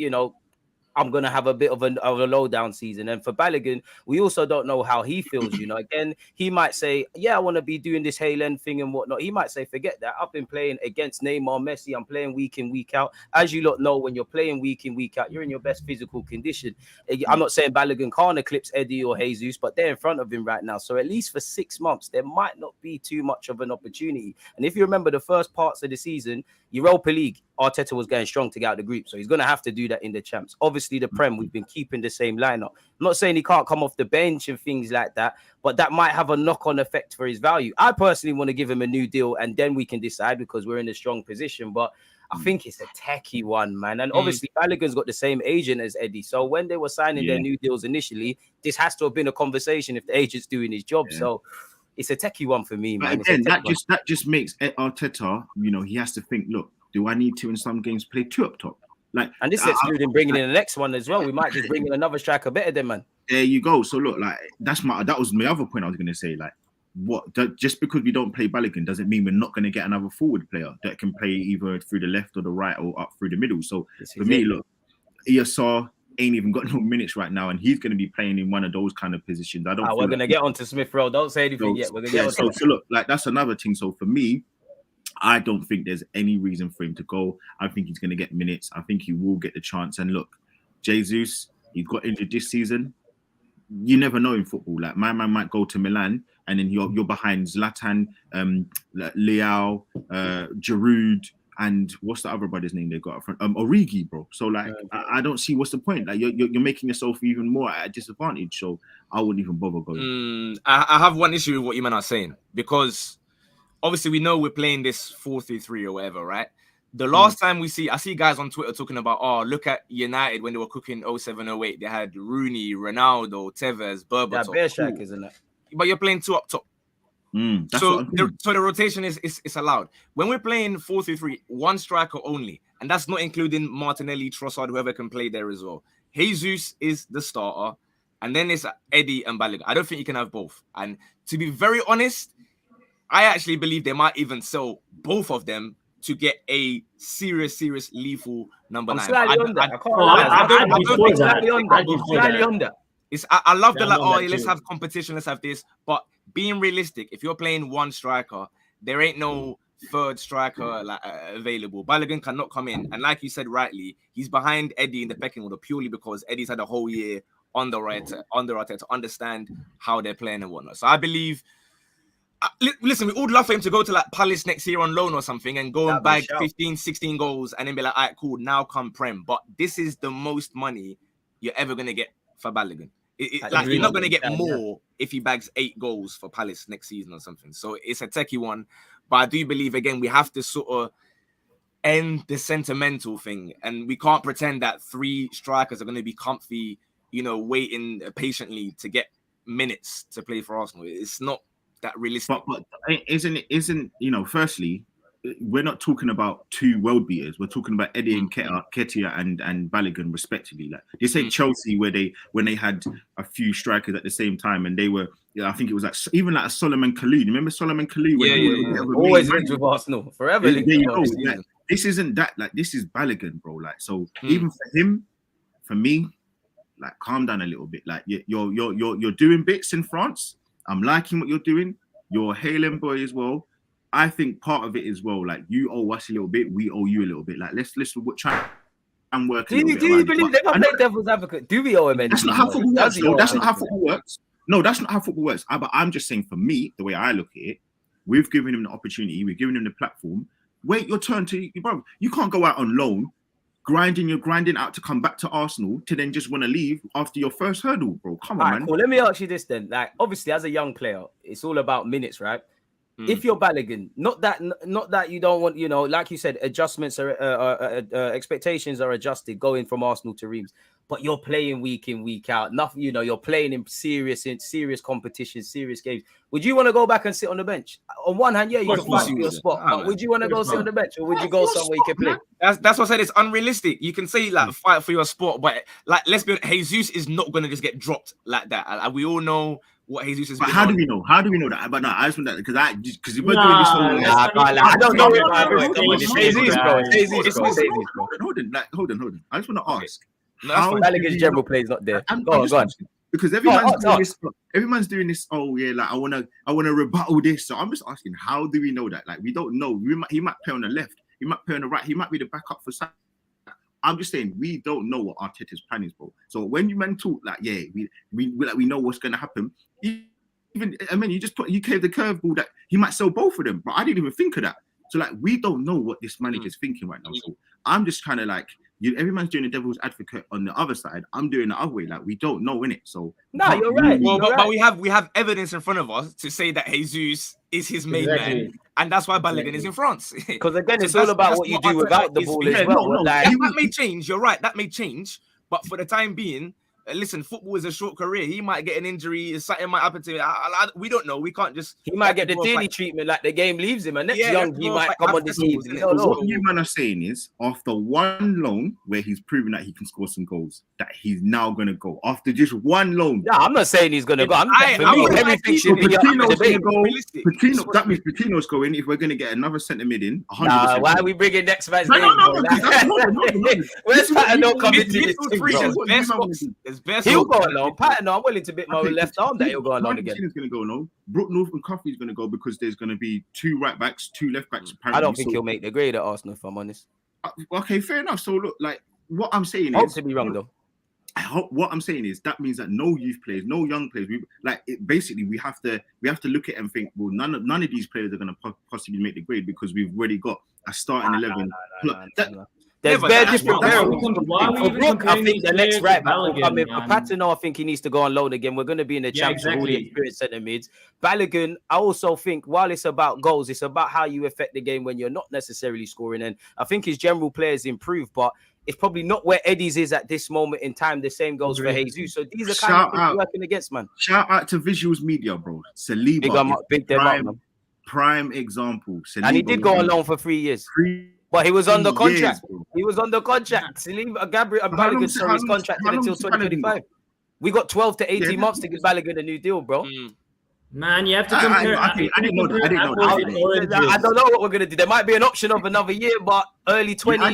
I'm going to have a bit of a low-down season? And for Balogun, we also don't know how he feels, Again, he might say, yeah, I want to be doing this Haaland thing and whatnot. He might say, forget that. I've been playing against Neymar, Messi. I'm playing week in, week out. As you lot know, when you're playing week in, week out, you're in your best physical condition. I'm not saying Balogun can't eclipse Eddie or Jesus, but they're in front of him right now. So at least for 6 months, there might not be too much of an opportunity. And if you remember the first parts of the season, Europa League, Arteta was going strong to get out of the group. So he's going to have to do that in the champs. Obviously, the Prem, we've been keeping the same lineup. I'm not saying he can't come off the bench and things like that, but that might have a knock-on effect for his value. I personally want to give him a new deal, and then we can decide because we're in a strong position. But I think it's a techie one, man. And obviously, Balogun's got the same agent as Eddie. So when they were signing their new deals initially, this has to have been a conversation if the agent's doing his job. Yeah. So it's a techie one for me, man. But again, that just makes Arteta, he has to think, look, do I need to in some games play 2 up top? And this is excluding bringing in the next one as well. We might just bring in another striker better than man. There you go. So look, that was my other point I was going to say. Just because we don't play Balogun doesn't mean we're not going to get another forward player that can play either through the left or the right or up through the middle. So for me, look, ESR ain't even got no minutes right now, and he's going to be playing in one of those kind of positions. We're going to get onto Smith-Rowe. Don't say anything yet. We're going to get onto so look, that's another thing. So for me, I don't think there's any reason for him to go. I think he's going to get minutes. I think he will get the chance. And look, Jesus, he got injured this season. You never know in football. My man might go to Milan, and then you're behind Zlatan, Leao, Giroud, and what's the other brother's name they got up front? Origi, bro. So I don't see what's the point. You're making yourself even more at a disadvantage. So I wouldn't even bother going. I have one issue with what you men are saying, because obviously we know we're playing this 4-3-3 or whatever, right? The last time I see guys on Twitter talking about, look at United when they were cooking 07-08. They had Rooney, Ronaldo, Tevez, Berbatov. Yeah, bare strikers, isn't it? But you're playing 2 up top. So the rotation is allowed. When we're playing 4-3-3, 1 striker only, and that's not including Martinelli, Trossard, whoever can play there as well. Jesus is the starter, and then it's Eddie and Balogun. I don't think you can have both. And to be very honest, I actually believe they might even sell both of them to get a serious lethal number 9. I'm slightly under. I love the let's have competition, let's have this. But being realistic, if you're playing 1 striker, there ain't no third striker available. Balogun cannot come in. And like you said rightly, he's behind Eddie in the pecking order purely because Eddie's had a whole year on the right to understand how they're playing and whatnot. So I believe... Listen, we would love for him to go to Palace next year on loan or something and go and bag 15, 16 goals and then be like, all right, cool, now come Prem. But this is the most money you're ever going to get for Balogun. You're not going to get more if he bags 8 goals for Palace next season or something. So it's a techie one. But I do believe, again, we have to sort of end the sentimental thing. And we can't pretend that 3 strikers are going to be comfy, waiting patiently to get minutes to play for Arsenal. It's not that realistic. But isn't firstly, we're not talking about two world beaters. We're talking about Eddie and Ketia and Balogun respectively. Like they say Chelsea, when they had a few strikers at the same time, and they were, I think it was like even like a Solomon Kalou. You remember Solomon Kalou? Always linked with Arsenal, forever. This isn't that. Like this is Balogun, bro. Like so, even for him, for me, like calm down a little bit. Like you're doing bits in France. I'm liking what you're doing. You're a Haaland boy as well. I think part of it as well, like you owe us a little bit, we owe you a little bit. Like let's try and work. Do you believe they're gonna play devil's advocate? Do we owe him anything? That's not how football works. No, that's not how football works. No, that's not how football works. But I'm just saying, for me, the way I look at it, we've given him the opportunity, we've given him the platform. Wait your turn bro. You can't go out on loan, grinding out to come back to Arsenal to then just want to leave after your first hurdle, bro. Come on, man. Cool. Let me ask you this then. Like, obviously, as a young player, it's all about minutes, right? If you're Balogun, not that you don't want, like you said, adjustments are expectations are adjusted going from Arsenal to Reims, but you're playing week in, week out. Nothing, you're playing in serious competitions, serious games. Would you want to go back and sit on the bench? On one hand, yeah, you can fight for your spot, but would you want to go sit on the bench, or would you go somewhere you can play? That's what I said. It's unrealistic. You can say like fight for your spot, but like let's be honest, Jesus is not going to just get dropped like that. We all know what Jesus is. But how do we know? How do we know that? But no, I just want that because we're doing this whole. I don't know it. Hold on. I just want to ask. How Balogun's general play is not there. Go on. Because everyone's doing this. Oh yeah, like I wanna rebuttal this. So I'm just asking, how do we know that? Like we don't know. He might play on the left. He might play on the right. He might be the backup for Sam. I'm just saying we don't know what Arteta's plan is, bro. So when you man talk like, yeah, we know what's gonna happen. You gave the curveball that he might sell both of them, but I didn't even think of that. So like we don't know what this manager's thinking right now. So I'm just kind of like, everyone's doing the devil's advocate on the other side. I'm doing the other way. Like we don't know, innit? So no, you're right. But we have evidence in front of us to say that Jesus is his main man, and that's why Balogun is in France. Because again, it's all about what you do without the ball as well. That may change. You're right. That may change, but for the time being. Listen, football is a short career. He might get an injury. Something might happen to him. We don't know. We can't just. He might get the daily treatment like the game leaves him, and next young he might come on this team. What you man are saying is, after one loan where he's proven that he can score some goals, that he's now going to go. After just one loan. Yeah, I'm not saying he's going to go. Everything should be Patino's going to go. That means Patino's going. If we're going to get another centre mid in, 100%. Why are we bringing next man's name? Where's Patino coming to this team? He'll go alone. Patton, I'm willing to bet my left arm that he'll go alone again. He's going to go alone. Brook North and Coffey's going to go because there's going to be 2 right backs, 2 left backs. Apparently. I don't think he'll make the grade at Arsenal, if I'm honest. Okay, fair enough. So look, like what I'm saying is, to be wrong though. What I'm saying is that means that no youth players, no young players. Basically we have to look at it and think, well, none of these players are going to possibly make the grade because we've already got a starting 11. There's very different variables. For Brook, I think the next right back will come in. For Patino, I think he needs to go on loan again. We're going to be in the Champions with all the experienced centre mids. Balogun, I also think while it's about goals, it's about how you affect the game when you're not necessarily scoring. And I think his general players improve, but it's probably not where Eddie's is at this moment in time. The same goes for Jesus. So these are kind of things working against, man. Shout out to Visuals Media, bro. Saliba, prime example. Saliba, and he did go on loan for 3 years. But he was under contract. He was under contract. Gabriel and Balogun saw his contract until 2025. We got 12 to 18 months to give Balogun a new deal, bro. Man, you have to compare. I didn't know that. I don't know what we're gonna do. There might be an option of another year, but early 20s. I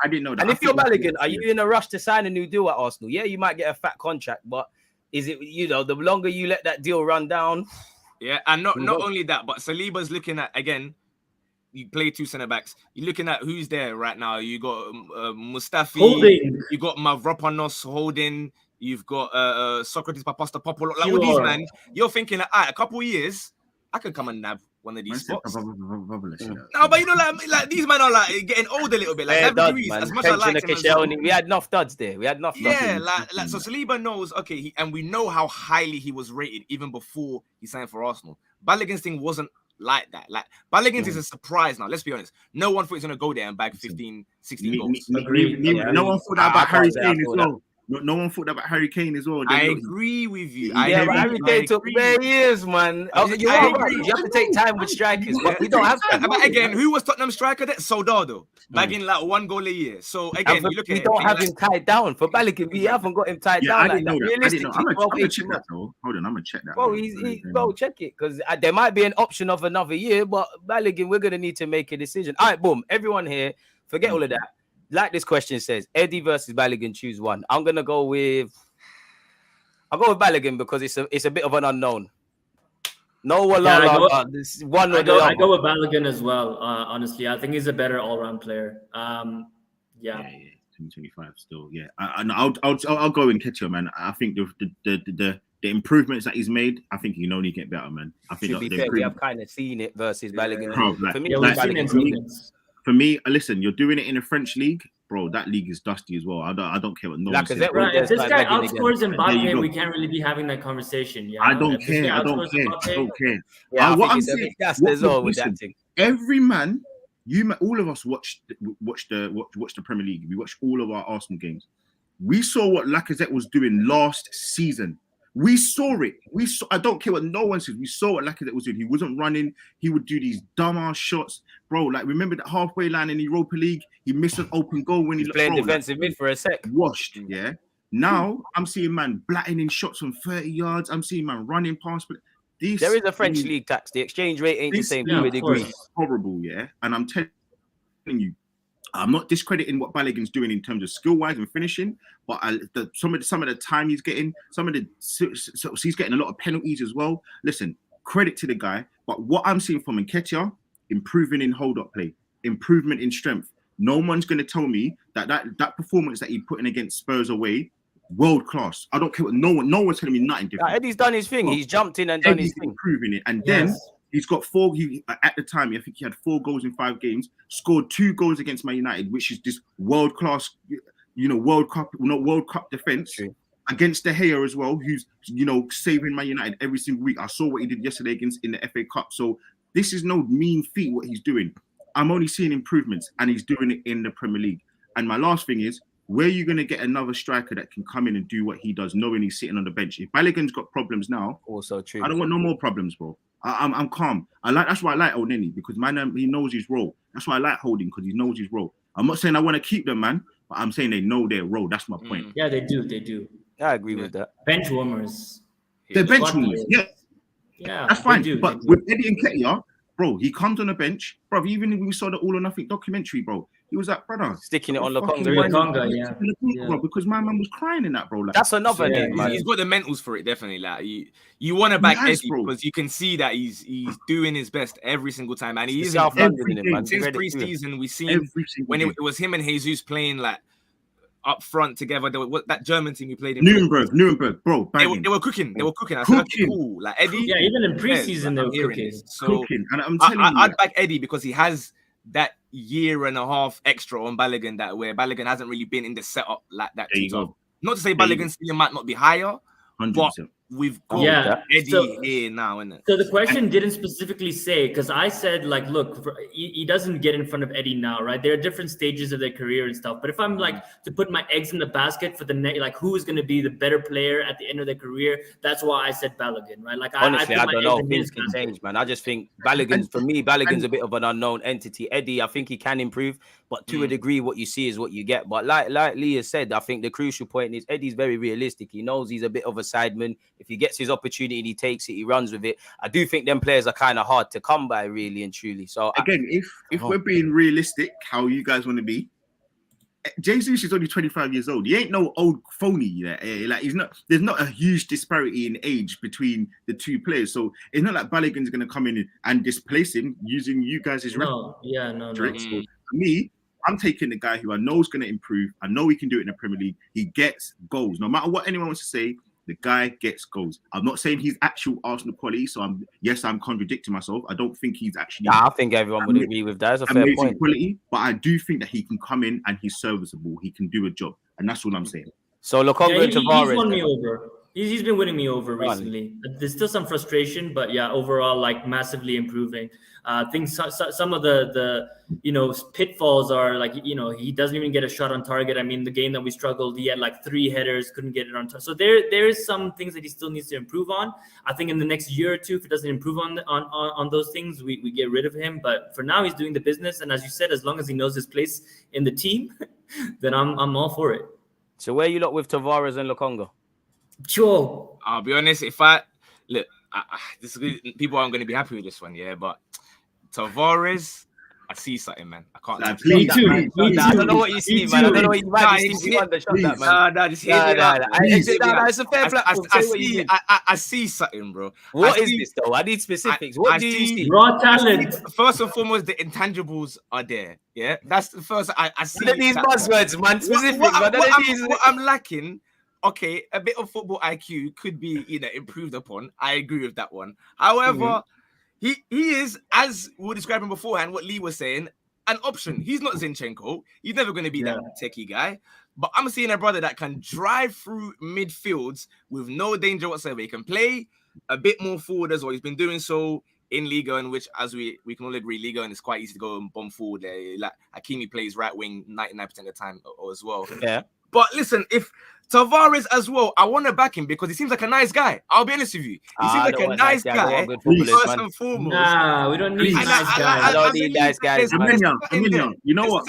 didn't know that. And if you're Balogun, are you in a rush to sign a new deal at Arsenal? Yeah, you might get a fat contract, but is it, the longer you let that deal run down? Yeah, and not only that, but Saliba's looking at, again, you play 2 centre backs. You're looking at who's there right now. You got Mustafi. Holding. You got Mavropanos holding. You've got Socrates Papastopoulos. Like all these man, you're thinking, a couple of years, I could come and nab one of these spots. No, but like these men are like getting old a little bit. Like as much as I like him, we had enough duds there. Yeah, like so Saliba knows. Okay, and we know how highly he was rated even before he signed for Arsenal. Balogun's thing wasn't like that. Like Balogun's is a surprise now. Let's be honest. No one thought he's gonna go there and bag 15, 16 goals. No one thought that about Harry Kane as well. No one thought about Harry Kane as well. I agree with you. Yeah, but Harry Kane took bare years, man. Oh, you're I right. agree. You have to take time with strikers, but we don't have time. But again, who was Tottenham striker? That Soldado, bagging like 1 goal a year. So again, you look at we it. don't have him tied down. For Balogun, we haven't got him tied down. I didn't know that. I didn't know. I'm Realistically, gonna check that though. Hold on, I'm gonna check that. Bro, check it because there might be an option of another year, but Balogun, we're gonna need to make a decision. All right, boom. Everyone here, forget all of that. Like this question says, Eddie versus Balogun, choose one. I'll go with Balogun because it's a bit of an unknown. No one, this one or the other. I go with Balogun as well. Honestly, I think he's a better all-round player. Yeah, 2025 still. Yeah, I'll go and catch him, man. I think the improvements that he's made, I think he can only get better, man. I think to be fair, we have kind of seen it versus Balogun. For me, listen, you're doing it in a French league, bro. That league is dusty as well. I don't care what no one says. Right, if this guy outscores Mbappe, we can't really be having that conversation. Yeah, I don't care. I don't care. Yeah, what I'm saying, every man, all of us watched the Premier League. We watched all of our Arsenal games. We saw what Lacazette was doing last season. We saw it. I don't care what no one says. We saw what Lacazette was doing. He wasn't running. He would do these dumbass shots, bro. Like remember that halfway line in the Europa League, he missed an open goal when he playing defensive mid for a sec. Washed, yeah. Now I'm seeing man blatting in shots from 30 yards. I'm seeing man running past. There is a French league tax. The exchange rate ain't the same to a degree. Horrible, yeah. And I'm telling you, I'm not discrediting what Balogun's doing in terms of skill-wise and finishing, but some of the time he's getting, he's getting a lot of penalties as well. Listen, credit to the guy, but what I'm seeing from Nketiah, improving in hold-up play, improvement in strength. No one's going to tell me that performance that he put in against Spurs away, world class. I don't care what no one's telling me nothing different. Eddie's done his thing. He's jumped in and done his thing, improving it, and then. He's got 4. At the time, I think he had 4 goals in 5 games. Scored 2 goals against Man United, which is this world class, World Cup defense against De Gea as well, who's saving Man United every single week. I saw what he did yesterday in the FA Cup. So this is no mean feat what he's doing. I'm only seeing improvements, and he's doing it in the Premier League. And my last thing is, where are you going to get another striker that can come in and do what he does, knowing he's sitting on the bench? If Balogun's got problems now, also true. I don't want no more problems, bro. I'm calm. That's why I like Oneni, because he knows his role. That's why I like Holding, because he knows his role. I'm not saying I want to keep them, man, but I'm saying they know their role. That's my point. Yeah, they do. I agree with that. Bench warmers. They're bench warmers. Yeah, that's fine. But with Eddie Nketiah, bro, he comes on the bench, bro. Even if we saw the All or Nothing documentary, bro, he was like, brother, sticking it on Lokonga, bro, because my man was crying in that, bro. Like, that's another name, man. He's got the mentals for it, definitely. Like you want to back Eddie, bro, because you can see that he's doing his best every single time, and he's since pre-season we've seen when it was him and Jesus playing like up front together. That German team he played in Nuremberg, bro. They were cooking. I said, okay, cool. Like Eddie, yeah, even in pre-season they were cooking. So and I'm telling you, I'd back Eddie because he has that year and a half extra on Balogun where Balogun hasn't really been in the setup like that. Not to say Balogun's ceiling might not be higher, 100%. But we've got Eddie here now, isn't it? So the question didn't specifically say, because I said, like, look, he doesn't get in front of Eddie now, right? There are different stages of their career and stuff. But if I'm like to put my eggs in the basket for the like who is going to be the better player at the end of their career, that's why I said Balogun, right? Like honestly, I don't know. Things can change, man. I just think Balogun's a bit of an unknown entity. Eddie, I think he can improve, but to a degree, what you see is what you get. But like Leah said, I think the crucial point is Eddie's very realistic. He knows he's a bit of a sideman. If he gets his opportunity, he takes it, he runs with it. I do think them players are kind of hard to come by, really and truly. So again, if we're being realistic, how you guys want to be, Jesus is only 25 years old. He ain't no old phony. Like he's not. There's not a huge disparity in age between the two players. So it's not like Balogun's going to come in and displace him using you guys as no. So for me, I'm taking the guy who I know is going to improve. I know he can do it in the Premier League. He gets goals. No matter what anyone wants to say, the guy gets goals. I'm not saying he's actual Arsenal quality, so I'm contradicting myself. I don't think he's actually. I think everyone would agree with that. It's a fair point. Quality, but I do think that he can come in and he's serviceable. He can do a job, and that's all I'm saying. So Lokonga and Tavares. He's won me over. He's been winning me over Fun. recently. There's still some frustration, but yeah, overall, like massively improving. Things, some of the pitfalls are like, he doesn't even get a shot on target. I mean, the game that we struggled, he had like 3 headers, couldn't get it on target. So there is some things that he still needs to improve on. I think in the next year or two, if he doesn't improve on those things, we get rid of him. But for now, he's doing the business, and as you said, as long as he knows his place in the team, then I'm all for it. So where you lot with Tavares and Lokonga? Sure. I'll be honest. If I look, this is, people aren't going to be happy with this one, yeah. But Tavares, I see something, man. I can't. Like, please, too. please, Me I too. don't know what you see, man. I don't know what you might be seeing. Shut that, man. Just hear me out. It's a fair platform. I see something, bro. What is this, though? I need specifics. What do you see? Raw talent. First and foremost, the intangibles are there. Yeah, that's the first. I see. What are these buzzwords, man? Specifics. What I'm lacking. Okay, a bit of football IQ could be, improved upon. I agree with that one. However, he is, as we were describing beforehand, what Lee was saying, an option. He's not Zinchenko. He's never going to be that techie guy. But I'm seeing a brother that can drive through midfields with no danger whatsoever. He can play a bit more forward as well. He's been doing so in Liga, in which, as we can all agree, Liga, and it's quite easy to go and bomb forward there. Like Hakimi plays right wing 99% of the time as well. Yeah. But listen, if Tavares as well, I want to back him because he seems like a nice guy. I'll be honest with you. He seems like a nice guy. First and foremost. Nah, we don't need nice guys. I don't need nice guys. Emilio, you know what?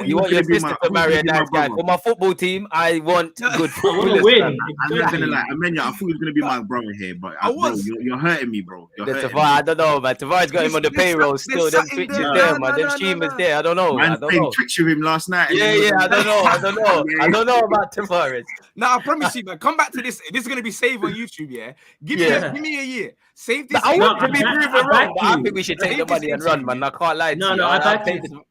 You want your sister to marry a nice guy. For my football team, I want good footballers. Win. I'm not gonna lie, Emilio, I thought he was gonna be my brother here, but bro, you're hurting me, bro. I don't know, man. Tavares got him on the payroll still. Them Twitch is there, man. Them streamers there. I don't know. Man playing Twitch with him last night. Yeah. I don't know. I don't know about Tavares. Now I promise you, man. Come back to this. This is gonna be saved on YouTube. Yeah, give me a year. Save this. I want to be proven wrong, but I think we should take the money and run, man. I can't lie to you. No, I back you.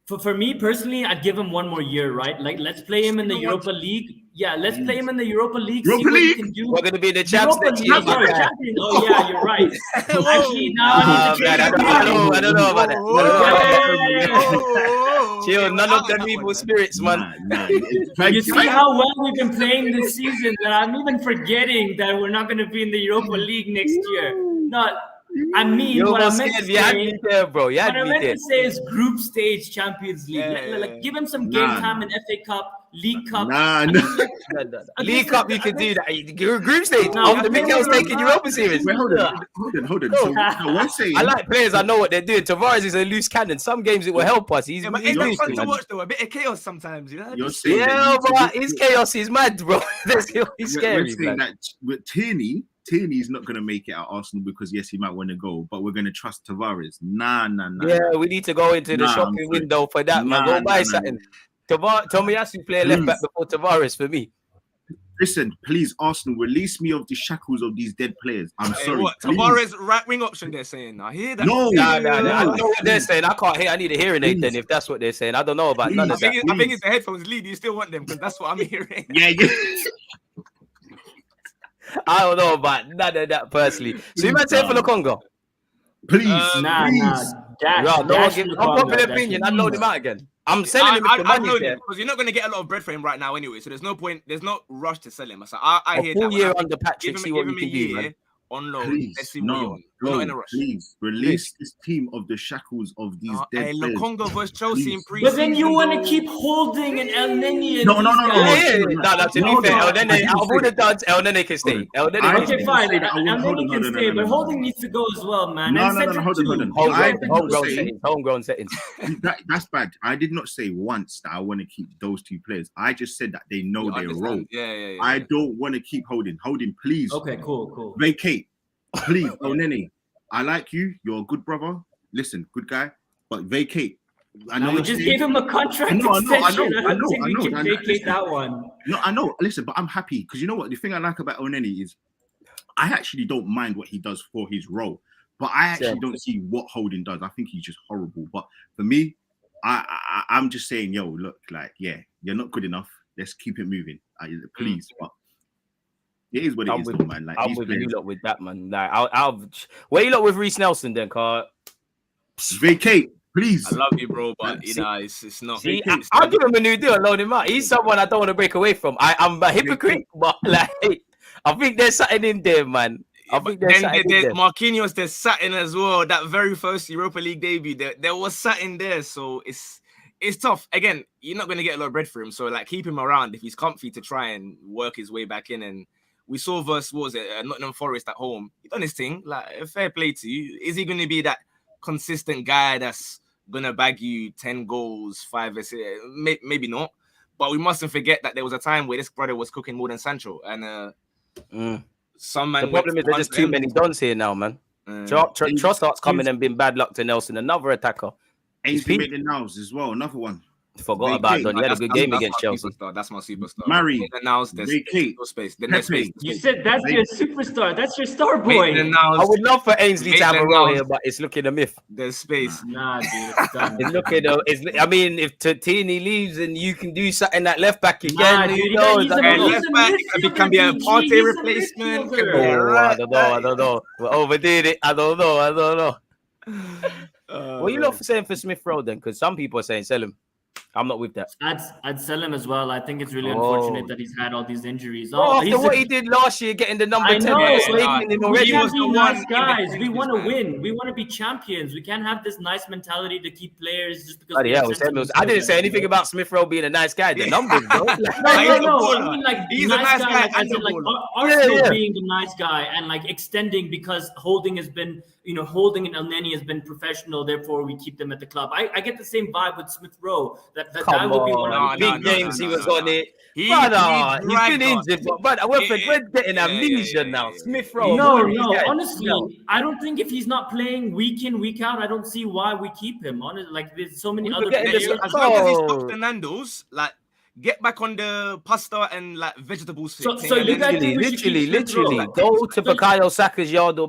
For me personally, I'd give him one more year, right? Like, let's play him in the Europa League. Yeah, let's play him in the Europa League. See what he can do. We're going to be the champs next year. Oh, yeah, you're right. Actually, now I don't know about that. Chill, none of them evil spirits, man. You see how well we've been playing this season that I'm even forgetting that we're not going to be in the Europa League next year. I mean, what I meant to say is group stage Champions League. Like, give him some game time in FA Cup, League Cup. League Cup, you can do that. Group stage. After Mikel's taking Europa Series. Wait, hold on. So, I like players. I know what they're doing. Tavares is a loose cannon. Some games it will help us. He's but it's fun to watch though. A bit of chaos sometimes, you know. But his chaos is mad, bro. He's scary. With Tierney's not going to make it at Arsenal because, yes, he might want to go, but we're going to trust Tavares. Nah. Yeah, we need to go into the shopping window for that, man. Go buy something. Tomiyasu play left back before Tavares for me. Listen, please, Arsenal, release me of the shackles of these dead players. I'm sorry. What, Tavares right wing option they're saying. I hear that. No. I don't know what they're saying. I can't hear. I need a hearing aid then if that's what they're saying. I don't know about none of that. I think it's the headphones lead. You still want them because that's what I'm hearing. Yeah. I don't know about none of that personally. So you might say for Lokonga? Please. Unpopular opinion. I'd load him out again. I'm selling him with the money because you're not going to get a lot of bread for him right now anyway. So there's no point. There's no rush to sell him. So I hear full that. Year under Patrick. See what we can do, man. On loan. Please, let's see what we're not in a rush. Please release this team of the shackles of these dead players. Lokonga versus Chelsea in pre. But then you want to keep holding an El Neni. No. To be fair, El Neni, out of all the duds, El Neni can stay. Okay, fine. El Neni can stay, but holding needs to go as well, man. Hold on. Homegrown settings. That's bad. I did not say once that I want to keep those two players. I just said that they know their role. Yeah. I don't want to keep holding. Holding, please. Okay, cool. Vacate. Please, Nene. I like you. You're a good brother. Listen, good guy. But vacate. I know. We just gave him a contract extension. I don't think we can vacate that one. No, I know. Listen, but I'm happy because you know what? The thing I like about Oneni is I actually don't mind what he does for his role. But I actually don't see what Holding does. I think he's just horrible. But for me, I'm just saying, yo, look, like, yeah, you're not good enough. Let's keep it moving. Please. But it is what it is, though, man. Like, I'm with you lot with that, man. Like, where you lot with Reece Nelson then, Car? Vacate, please. I love you, bro, but it's not. See, I'll give him a new deal and load him out. He's someone I don't want to break away from. I'm a hypocrite, but like, I think there's something in there, man. I think there's something in there. Marquinhos, there's something as well. That very first Europa League debut, there was something there. So it's tough. Again, you're not going to get a lot of bread for him. So like, keep him around if he's comfy to try and work his way back in. And we saw versus Nottingham Forest at home. He done his thing. Like, fair play to you. Is he going to be that consistent guy that's gonna bag you 10 goals, 5 assists? Maybe not. But we mustn't forget that there was a time where this brother was cooking more than Sancho. And some man. The problem is there's just too many dons here now, man. Trossard's coming and been bad luck to Nelson, another attacker. Ainsley Maitland-Niles as well, another one. Forgot about Don. He had a good game against Chelsea. That's my superstar. Murray. Maitland-Niles, there's no space. Then there's space. You said that's your superstar. That's your star boy. I would love for Ainsley to have a role here, but it's looking a myth. There's space. Nah, dude. It's done. It's looking. I mean, if Tini leaves and you can do something at left back again, Nah, who dude, knows? Left back, it can be a Partey replacement. I don't know. We overdid it. I don't know. What are you not saying for Smith-Rowe then? Because some people are saying sell him. I'm not with that. I'd sell him as well. I think it's really unfortunate that he's had all these injuries. After what he did last year, getting the number 10, we can't be nice guys. We want to win. We want to be champions. We can't have this nice mentality to keep players just because. I didn't say anything about Smith-Rowe being a nice guy. The numbers, bro. No. I mean, like, he's nice a nice guy. Like Arsenal being the nice guy and like extending because Holding has been, Holding and Elneny has been professional. Therefore, we keep them at the club. I get the same vibe with Smith-Rowe. That guy would be one of the big games he was on it. He's been injured, but we're getting amnesia now. Smith-Rowe. No. Honestly, I don't think if he's not playing week in, week out, I don't see why we keep him. Honestly, like there's so many other players. As long as he stops the Nando's, like get back on the pasta and like vegetables. So literally, go to Bukayo Saka's yard or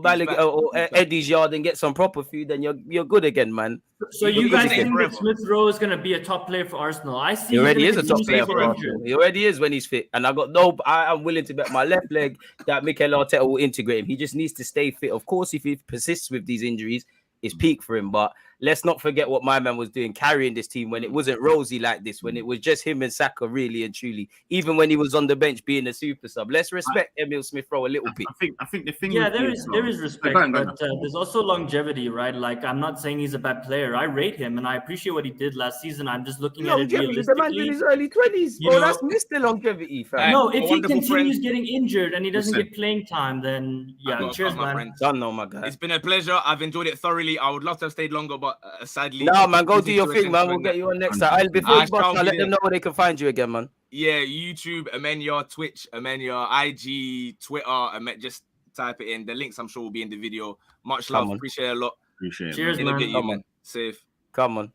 Eddie's yard and get some proper food, and you're good again, man. So you guys think that Smith-Rowe is going to be a top player for Arsenal? I see. He already is a top player for Arsenal. He already is when he's fit, and I'm willing to bet my left leg that Mikel Arteta will integrate him. He just needs to stay fit. Of course, if he persists with these injuries, it's peak for him, but let's not forget what my man was doing, carrying this team when it wasn't rosy like this, when it was just him and Saka, really and truly. Even when he was on the bench being a super sub. Let's respect Emile Smith-Rowe a little bit. I think the thing. Yeah, there is respect, but there's also longevity, right? Like, I'm not saying he's a bad player. I rate him, and I appreciate what he did last season. I'm just looking at it realistically. The man's in his early 20s, bro. That's Mr. Longevity, fam. No, if he continues getting injured and he doesn't get playing time, then cheers, man. Don't know, my guy. It's been a pleasure. I've enjoyed it thoroughly. I would love to have stayed longer, but sadly. No, man, go do your thing, man. We'll get you on next time. Before you bust, let them know where they can find you again, man. Yeah, YouTube, Amenya, Twitch, Amenya, IG, Twitter, just type it in. The links, I'm sure, will be in the video. Much love. Appreciate it a lot. Appreciate it. Cheers, man. Safe. Come on.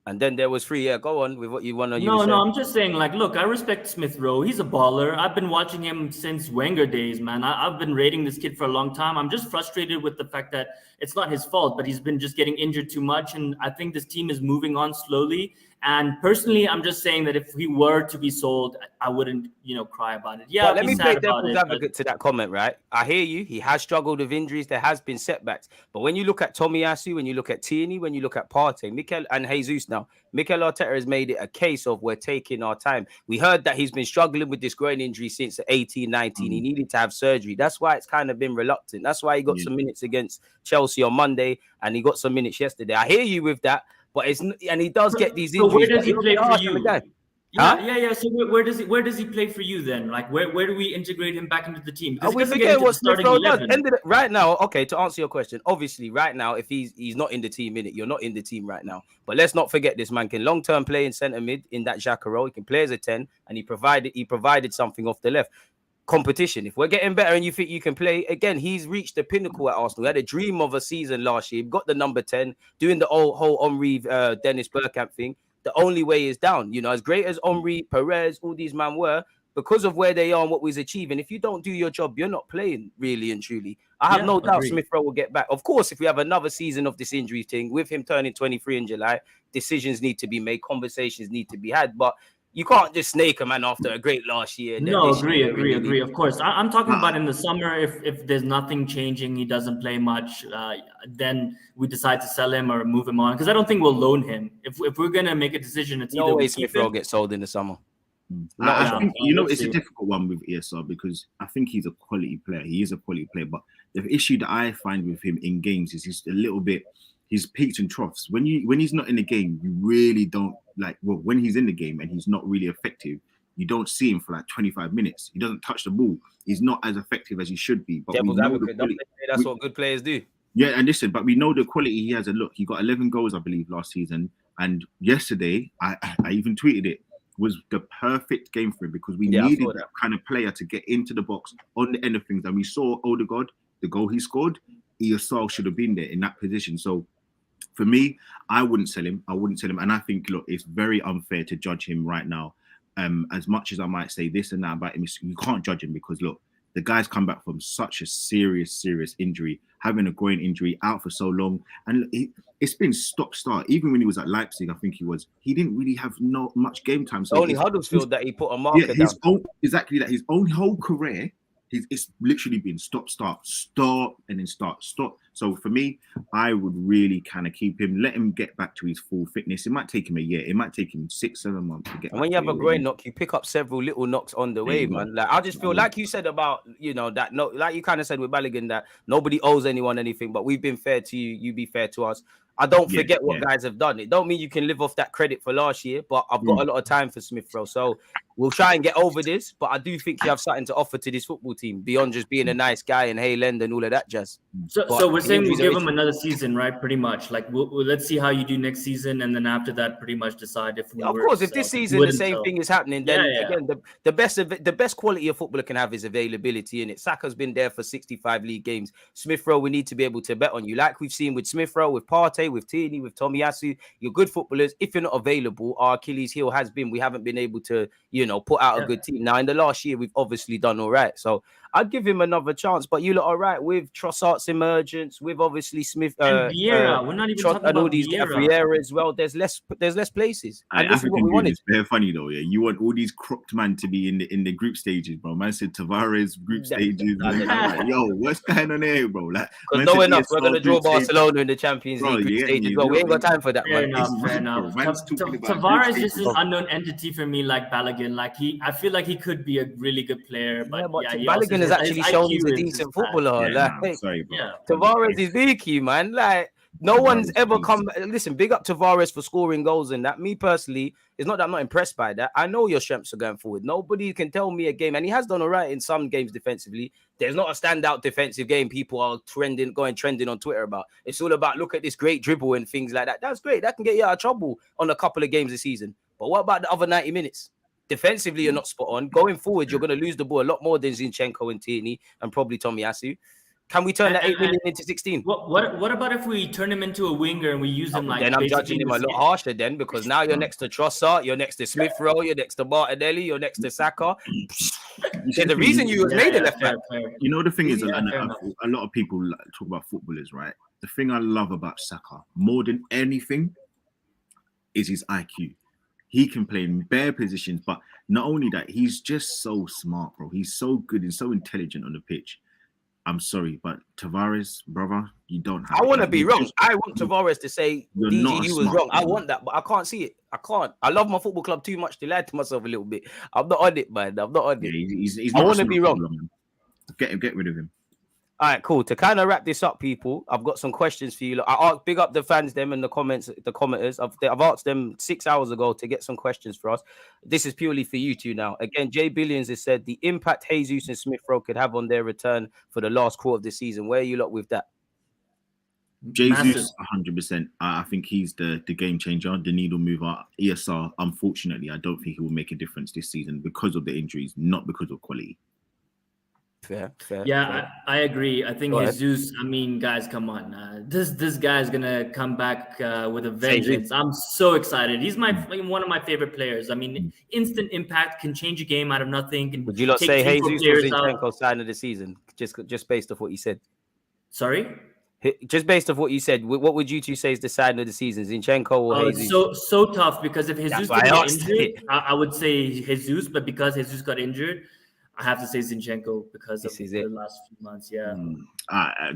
And then there was free. Yeah, go on with what you want to use. No, I'm just saying, like, look, I respect Smith-Rowe. He's a baller. I've been watching him since Wenger days, man. I've been rating this kid for a long time. I'm just frustrated with the fact that it's not his fault, but he's been just getting injured too much. And I think this team is moving on slowly. And personally, I'm just saying that if he were to be sold, I wouldn't, cry about it. Yeah, but let me play devil's advocate to that comment, right? I hear you. He has struggled with injuries. There has been setbacks. But when you look at Tomiyasu, when you look at Tierney, when you look at Partey, Mikel and Jesus now, Mikel Arteta has made it a case of we're taking our time. We heard that he's been struggling with this groin injury since 18, 19. He needed to have surgery. That's why it's kind of been reluctant. That's why he got some minutes against Chelsea on Monday, and he got some minutes yesterday. I hear you with that. But he does get these injuries. So where does he play for you? Yeah. So where does he play for you then? Like where do we integrate him back into the team? Because we forget what Smith-Rowe does. Right now, okay, to answer your question, obviously right now, if he's not in the team, you're not in the team right now. But let's not forget this man can long-term play in centre mid in that Xhaka role. He can play as a 10, and he provided something off the left. Competition. If we're getting better and you think you can play again, he's reached the pinnacle at Arsenal. He had a dream of a season last year. He got the number 10, doing the whole Henry, Dennis Bergkamp thing. The only way is down. As great as Henry, Perez, all these men were, because of where they are and what we're achieving. If you don't do your job, you're not playing really and truly. I have no doubt Smith-Rowe will get back. Of course, if we have another season of this injury thing, with him turning 23 in July, decisions need to be made, conversations need to be had. But you can't just snake a man after a great last year. No, agree. Of course. I'm talking about in the summer, if there's nothing changing, he doesn't play much, then we decide to sell him or move him on. Because I don't think we'll loan him. If we're going to make a decision, it's no way Smith-Rowe gets sold in the summer. I think we'll it's a see. difficult one with ESR because I think he's a quality player. He is a quality player, but the issue that I find with him in games is he's a little bit. He's peaks and troughs. When he's not in the game, you really don't like. Well, when he's in the game and he's not really effective, you don't see him for like 25 minutes. He doesn't touch the ball. He's not as effective as he should be. But Devil's we know advocate, that's what good players do. Yeah, and listen, but we know the quality he has. A look, he got 11 goals, I believe, last season. And yesterday, I even tweeted it, was the perfect game for him because we needed that kind of player to get into the box on the end of things. And we saw Odegaard, the goal he scored, ESR should have been there in that position. So for me, I wouldn't sell him. And I think, look, it's very unfair to judge him right now. As much as I might say this and that about him, you can't judge him because, look, the guy's come back from such a serious injury, having a groin injury, out for so long. And it's been stop-start. Even when he was at Leipzig, I think he didn't really have much game time. So only Huddersfield that he put a marker down. Exactly that. His own whole career, it's literally been stop, and then start. So for me, I would really kind of keep him, let him get back to his full fitness. It might take him a year. It might take him 6-7 months to get. And when you have a groin knock, you pick up several little knocks on the way, man. Like I just feel like you said about, that like you kind of said with Balogun that nobody owes anyone anything, but we've been fair to you, you be fair to us. I don't forget what guys have done. It don't mean you can live off that credit for last year, but I've got a lot of time for Smith-Rowe. So we'll try and get over this, but I do think you have something to offer to this football team beyond just being a nice guy and hey, lend and all of that jazz. So we're saying we'll give him another season, right? Pretty much. Like let's see how you do next season, and then after that, pretty much decide if we. Of course, if this season the same thing is happening, then again, the best quality a footballer can have is availability. In it, Saka's been there for 65 league games. Smith-Rowe, we need to be able to bet on you, like we've seen with Smith-Rowe, with Partey, with Tierney, with Tomiyasu. You're good footballers. If you're not available, our Achilles heel has been we haven't been able to, put out a good team. Now in the last year, we've obviously done all right. So I'd give him another chance. But you look all right with Trossard's emergence, with obviously Smith and Vieira. We're not even talking and all about these Vieira as well. There's less places. And this is what we wanted. It's very funny though. Yeah, you want all these cropped man to be in the group stages, bro. Man said Tavares group stages. Like, yo, what's going on here, bro? Like, no enough. We're gonna draw Barcelona in the Champions League group stages. Well, we ain't got time for that. Fair enough. Tavares is just an unknown entity for me, like Balogun. Like I feel like he could be a really good player, but Balogun has actually shown he's a decent footballer. Tavares is beaky, man. Like no one's ever come. Listen, big up Tavares for scoring goals and that. Me personally, it's not that I'm not impressed by that. I know your strengths are going forward. Nobody can tell me a game, and he has done all right in some games defensively. There's not a standout defensive game people are trending on Twitter about. It's all about look at this great dribble and things like that. That's great. That can get you out of trouble on a couple of games this season. But what about the other 90 minutes? Defensively, you're not spot on. Going forward, you're going to lose the ball a lot more than Zinchenko and Tierney and probably Tomiyasu. Can we turn that 8 million into 16? What about if we turn him into a winger and we use him like? Then I'm judging him a lot harsher then because now you're next to Trossard, you're next to Smith-Rowe, you're next to Martinelli, you're next to Saka. The reason you was made a left back. You know the thing is, a lot of people talk about footballers, right? The thing I love about Saka more than anything is his IQ. He can play in bare positions, but not only that, he's just so smart, bro. He's so good and so intelligent on the pitch. I'm sorry, but Tavares, brother, you don't have. I want to be wrong. I want Tavares to say DGU was wrong. I want that, but I can't see it. I can't. I love my football club too much to lie to myself a little bit. I'm not on it, man. I'm not on it. He's I want to be wrong. Man. Get rid of him. All right, cool. To kind of wrap this up, people, I've got some questions for you. Look, I big up the fans, them and the commenters. I've asked them 6 hours ago to get some questions for us. This is purely for you two now. Again, Jay Billions has said the impact Jesus and Smith-Rowe could have on their return for the last quarter of the season. Where are you lot with that? Jesus, 100%. I think he's the game changer, the needle mover. ESR, unfortunately, I don't think he will make a difference this season because of the injuries, not because of quality. Fair. I agree. I think Jesus, I mean, guys, come on. This guy's going to come back with a vengeance. I'm so excited. He's one of my favorite players. I mean, instant impact, can change a game out of nothing. Would you not say Jesus was Zinchenko's sign of the season, just based off what you said? Sorry? Just based off what you said, what would you two say is the sign of the season, Zinchenko or Jesus? So tough because if Jesus didn't get injured, I would say Jesus, but because Jesus got injured, I have to say Zinchenko because This of is the it. last few months. Yeah.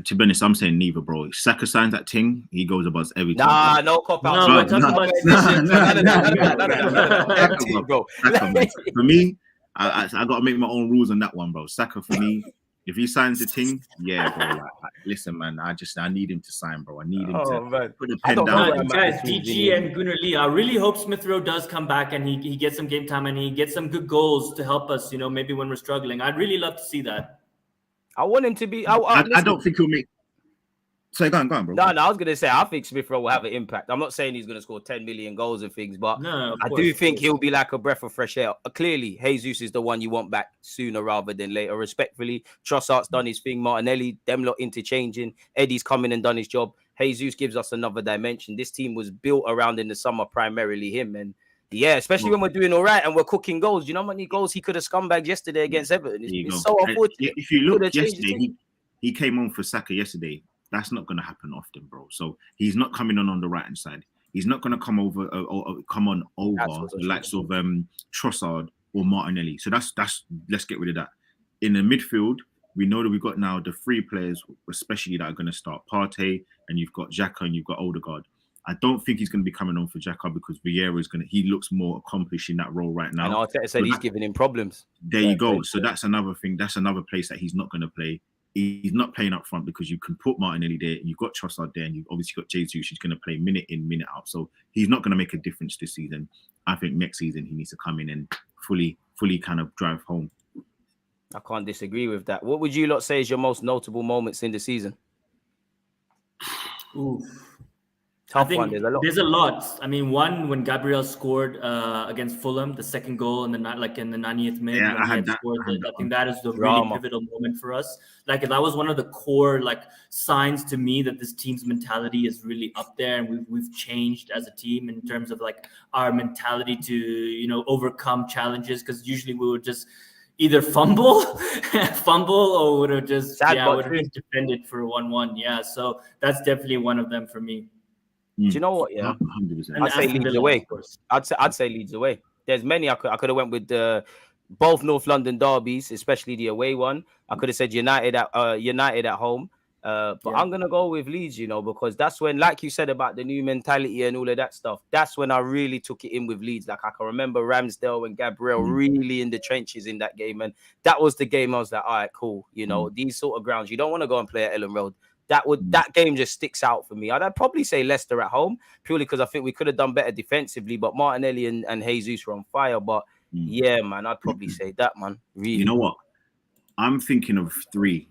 To be honest, I'm saying neither, bro. If Saka signs that thing, he goes above every team. Nah, no cop out. No, we're talking about Empty, bro. Saka, man. For me, I got to make my own rules on that one, bro. Saka for me, if he signs the thing, yeah, bro. Listen, man, I need him to sign, bro. I need him to put the pen down. Guys, DG and Gooner Lee, I really hope Smith-Rowe does come back and he gets some game time and he gets some good goals to help us, maybe when we're struggling. I'd really love to see that. I want him to be. I don't think he'll make. So go on, bro. No, I was gonna say I think Smith-Rowe will have an impact. I'm not saying he's gonna score 10 million goals and things, but I do think he'll be like a breath of fresh air. Clearly, Jesus is the one you want back sooner rather than later. Respectfully, Trossard's done his thing. Martinelli, them lot interchanging. Eddie's come in and done his job. Jesus gives us another dimension. This team was built around in the summer primarily him, and yeah, especially when we're doing all right and we're cooking goals. You know how many goals he could have scumbagged yesterday against Everton? It's so unfortunate. If you look yesterday, he came on for Saka yesterday. That's not going to happen often, bro. So he's not coming on the right hand side. He's not going to come over the likes of Trossard or Martinelli. So that's let's get rid of that. In the midfield, we know that we've got now the three players, especially that are going to start Partey, and you've got Xhaka and you've got Odegaard. I don't think he's going to be coming on for Xhaka because Vieira is he looks more accomplished in that role right now. And Arteta said he's giving him problems. There you go. So that's another thing. That's another place that he's not going to play. He's not playing up front because you can put Martinelli there, and you've got Trossard there, and you've obviously got Jesus who's going to play minute in, minute out. So he's not going to make a difference this season. I think next season he needs to come in and fully kind of drive home. I can't disagree with that. What would you lot say is your most notable moments in the season? I think there's a lot. I mean, one when Gabriel scored against Fulham, the second goal in the 90th minute. Yeah, I think that is the really pivotal moment for us. Like that was one of the core signs to me that this team's mentality is really up there, and we've changed as a team in terms of our mentality to overcome challenges. Because usually we would just either fumble or would have just defended for 1-1. Yeah, so that's definitely one of them for me. Do you know what? Yeah, 100%. I'd say Leeds away. I'd say Leeds away. There's many I could have went with both North London derbies, especially the away one. I could have said United at home, but I'm gonna go with Leeds. Because that's when, like you said about the new mentality and all of that stuff. That's when I really took it in with Leeds. Like I can remember Ramsdale and Gabriel really in the trenches in that game, and that was the game I was like, all right, cool. These sort of grounds you don't want to go and play at Ellen Road. That game just sticks out for me. I'd probably say Leicester at home, purely because I think we could have done better defensively, but Martinelli and Jesus were on fire. But yeah, man, I'd probably say that, man. Really. You know what? I'm thinking of three.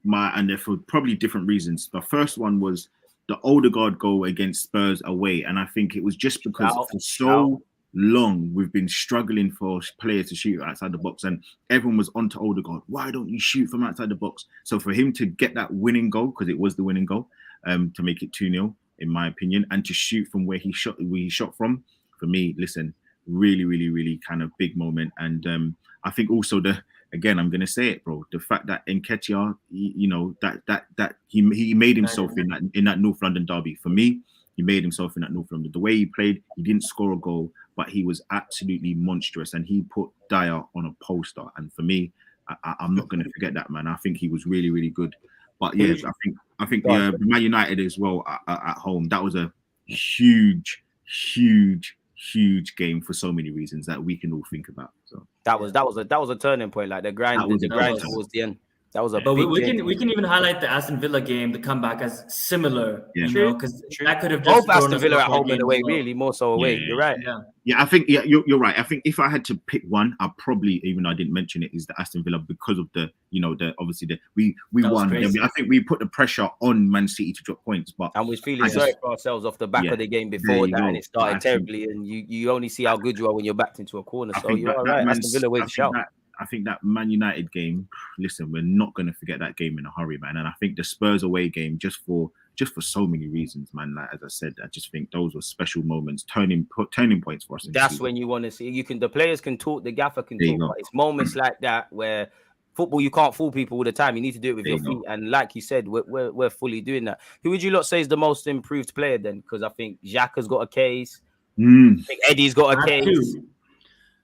And they're for probably different reasons. The first one was the Odegaard goal against Spurs away. And I think it was just because for so long we've been struggling for players to shoot outside the box, and everyone was onto Odegaard. Why don't you shoot from outside the box? So for him to get that winning goal, because it was the winning goal, to make it 2-0 in my opinion, and to shoot from where he shot from, for me, listen, really, really, really kind of big moment. And I think also again, I'm gonna say it, bro. The fact that Nketiah, that he made himself in that North London derby. For me, he made himself in that North London. The way he played, he didn't score a goal, but he was absolutely monstrous, and he put Dyer on a poster. And for me, I'm not going to forget that, man. I think he was really, really good. But yeah, I think Man United as well at home. That was a huge game for so many reasons that we can all think about. So that was a turning point. Like the grind towards the end. That was a but we can even highlight the Aston Villa game, the comeback, as similar, because that could have just both Aston Villa at home and away, really more so away. You're right. I think you're right. I think if I had to pick one, I probably, even though I didn't mention it, is the Aston Villa because of we won. I think we put the pressure on Man City to drop points, but and we're feeling sorry for ourselves off the back of the game before that, and it started terribly. And you only see how good you are when you're backed into a corner. So you're all right. Aston Villa with a shout. I think that Man United game, listen, we're not going to forget that game in a hurry, man. And I think the Spurs away game, just for so many reasons, man. Like, as I said, I just think those were special moments, turning points for us. That's when you want to see. The players can talk, the gaffer can talk. But it's moments like that where football, you can't fool people all the time. You need to do it with your feet. And like you said, we're fully doing that. Who would you lot say is the most improved player then? Because I think Xhaka's got a case. I think Eddie's got a case.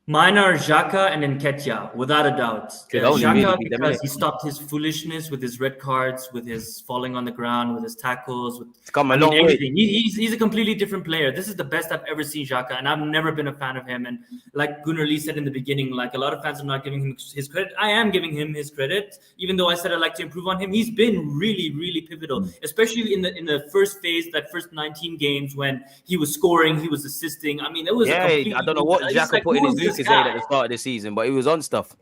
Mine are Xhaka and Nketiah, without a doubt. Could only Xhaka really be them, because innit? he stopped his foolishness with his red cards, with his falling on the ground, with his tackles. It's come a I mean, long way. everything. He's a completely different player. This is the best I've ever seen Xhaka, and I've never been a fan of him. And like Gooner Lee said in the beginning, like a lot of fans are not giving him his credit. I am giving him his credit, even though I said I'd like to improve on him. He's been really, really pivotal, especially in the first phase, that first 19 games when he was scoring, he was assisting. I mean, it was Yeah, I don't know what Xhaka put in his Lucozade at the start of the season, but he was on stuff.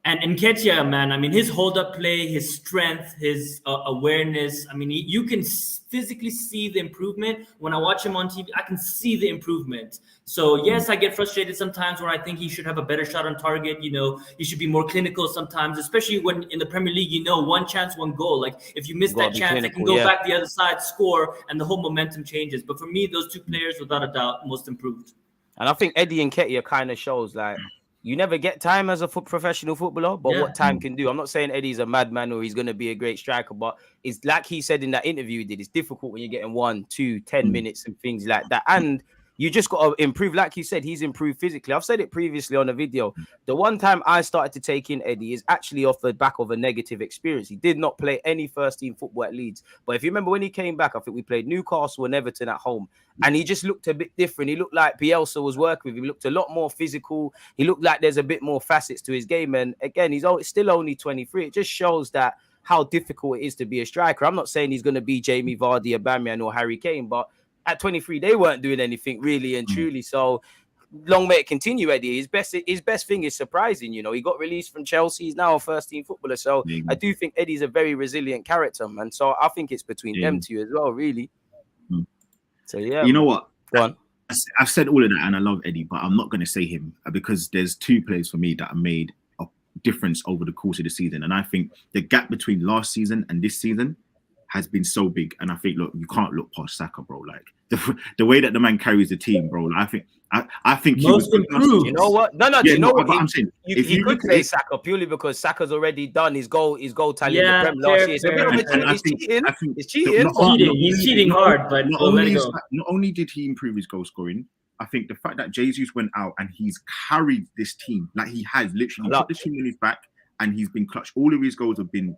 And Nketiah, man, I mean, his hold-up play, his strength, his awareness. I mean, you can physically see the improvement. When I watch him on TV, I can see the improvement. So, yes, I get frustrated sometimes where I think he should have a better shot on target. You know, he should be more clinical sometimes, especially when in the Premier League, you know, one chance, one goal. Like, if you miss that chance, it can go back the other side, score, and the whole momentum changes. But for me, those two players, without a doubt, most improved. And I think Eddie Nketiah kind of shows, like, you never get time as a professional footballer, but what time can do. I'm not saying Eddie's a madman or he's going to be a great striker, but it's like he said in that interview he did, it's difficult when you're getting 1, 2, 10 minutes and things like that. And you just got to improve. Like you said, he's improved physically. I've said it previously on a video. The one time I started to take in Eddie is actually off the back of a negative experience. He did not play any first team football at Leeds. But if you remember when he came back, I think we played Newcastle and Everton at home. And he just looked a bit different. He looked like Bielsa was working with him. He looked a lot more physical. He looked like there's a bit more facets to his game. And again, he's still only 23. It just shows that how difficult it is to be a striker. I'm not saying he's going to be Jamie Vardy, Aubameyang or Harry Kane, but at 23, they weren't doing anything really and truly. So long may it continue, Eddie. His best thing is surprising. You know, he got released from Chelsea. He's now a first-team footballer. So I do think Eddie's a very resilient character, man. So I think it's between them two as well, really. So, yeah. You know what? Go on. I've said all of that, and I love Eddie, but I'm not going to say him because there's two players for me that have made a difference over the course of the season. And I think the gap between last season and this season has been so big. And I think, look, you can't look past Saka, bro. Like the way that the man carries the team, bro. Like, I think he was improved. You know what? No. Do you know what? I'm saying? He could say Saka purely because Saka's already done his goal tally in the Prem last year. So he's cheating. He's cheating hard, but not only did he improve his goal scoring, I think the fact that Jesus went out and he's carried this team, like he has literally put the team on his back and he's been clutch. All of his goals have been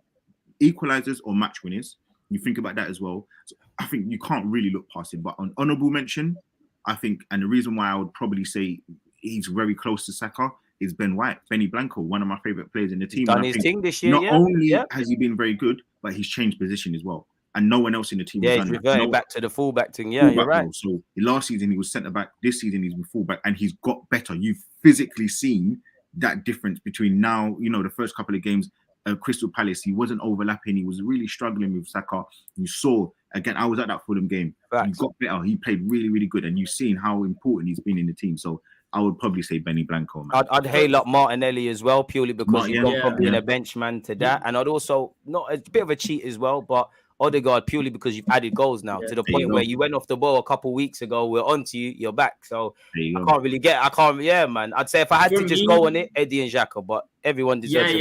equalizers or match winners. You think about that as well. So I think you can't really look past him. But on honourable mention, I think, and the reason why I would probably say he's very close to Saka is Benny Blanco, one of my favourite players in the team. He's done his thing this year. Not only has he been very good, but he's changed position as well. And no one else in the team has done that. He's reverting back to the fullback thing. Yeah, you're right. So last season he was centre back. This season he's been fullback, and he's got better. You've physically seen that difference between now. You know, the first couple of games. Crystal Palace, he wasn't overlapping. He was really struggling with Saka. You saw again. I was at that Fulham game. He got better. He played really, really good, and you've seen how important he's been in the team. So I would probably say Benny Blanco, man. I'd hail up Martinelli as well, purely because he's gone from being a benchman to that, and I'd also not a bit of a cheat as well, but Odegaard purely because you've added goals now to the point where you went off the ball a couple of weeks ago. We're on to you. You're back. So man. I'd say if I had to just go on it, Eddie and Xhaka, but everyone deserves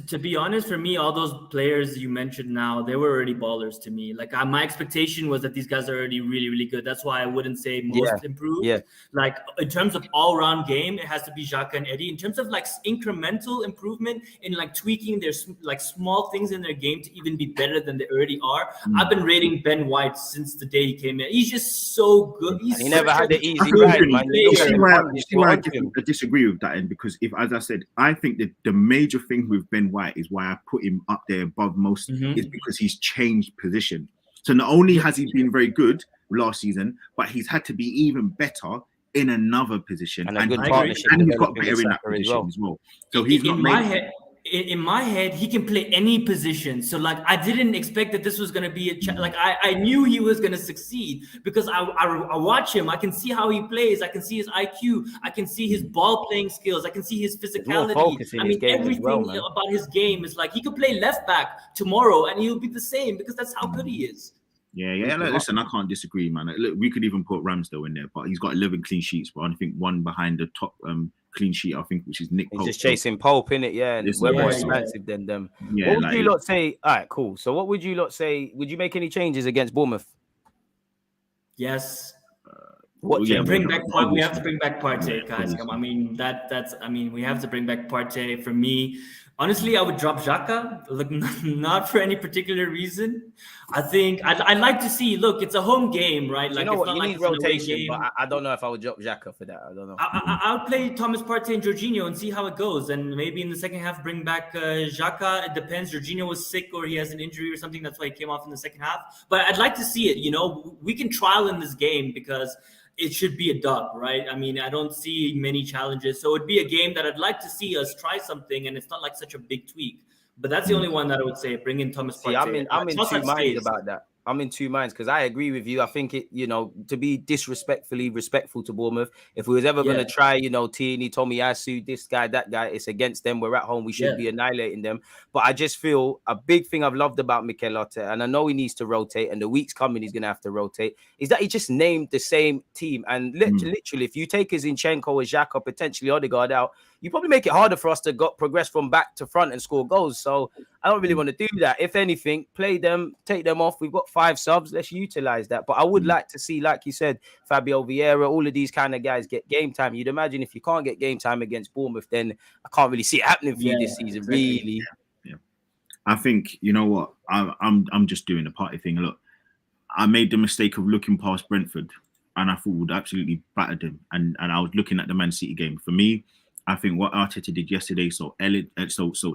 To be honest, for me, all those players you mentioned now, they were already ballers to me. Like my expectation was that these guys are already really, really good. That's why I wouldn't say most improved. Yeah. Like in terms of all-round game, it has to be Xhaka and Eddie. In terms of like incremental improvement in like tweaking their like small things in their game to even be better than they already are. I've been rating Ben White since the day he came in. He's just so good. He never had the easy ride, man. I disagree with that, and because as I said, I think that the major thing with Ben White is why I put him up there above most is because he's changed position. So not only has he been very good last season, but he's had to be even better in another position, and he's got better in that position as well. So he's in my head, he can play any position. So like, I didn't expect that this was going to be like, I knew he was going to succeed because I watch him. I can see how he plays. I can see his IQ. I can see his ball playing skills. I can see his physicality. I mean, everything about his game is like, he could play left back tomorrow and he'll be the same because that's how good he is. Yeah. Listen, I can't disagree, man. Look, we could even put Ramsdale in there, but he's got 11 clean sheets, but I think one behind the top clean sheet, I think, which is Nick Pope. He's just chasing Pope, innit? Yeah, and we're more expensive than them. Yeah, what would you lot say? All right, cool. So what would you lot say? Would you make any changes against Bournemouth? Yes. What Yeah, Bring back part. We have to obviously. bring back Partey, Yeah, guys. obviously. I mean that's. I mean, we have to bring back Partey. For me, honestly, I would drop Xhaka. Look, not for any particular reason. I think I'd like to see. Look, it's a home game, right? Do you Like know it's what? not You like need it's an away rotation, but game. I don't know if I would drop Xhaka for that. I don't know. I'll play Thomas Partey and Jorginho and see how it goes. And maybe in the second half, bring back Xhaka. It depends. Jorginho was sick or he has an injury or something. That's why he came off in the second half. But I'd like to see it. You know, we can trial in this game because it should be a dub, right? I mean, I don't see many challenges. So it'd be a game that I'd like to see us try something. And it's not like such a big tweak. But that's the only one that I would say. Bring in Thomas Partey. See, I'm in two Trossard minds stays. about that. I'm in two minds because I agree with you. I think it, you know, to be respectful to Bournemouth. If we was ever going to try, you know, Tierney, Tomiyasu, this guy, that guy, it's against them. We're at home. We should be annihilating them. But I just feel a big thing I've loved about Mikel Arteta, and I know he needs to rotate, and the weeks coming he's going to have to rotate, is that he just named the same team. And literally, if you take a Zinchenko or Xhaka, potentially Odegaard out, you probably make it harder for us to progress from back to front and score goals. So I don't really want to do that. If anything, play them, take them off. We've got 5 subs. Let's utilize that. But I would like to see, like you said, Fabio Vieira, all of these kind of guys get game time. You'd imagine if you can't get game time against Bournemouth, then I can't really see it happening for you this season, really. Yeah. I think, you know what, I'm just doing the party thing. Look, I made the mistake of looking past Brentford, and I thought we'd absolutely battered them. And I was looking at the Man City game. For me, I think what Arteta did yesterday so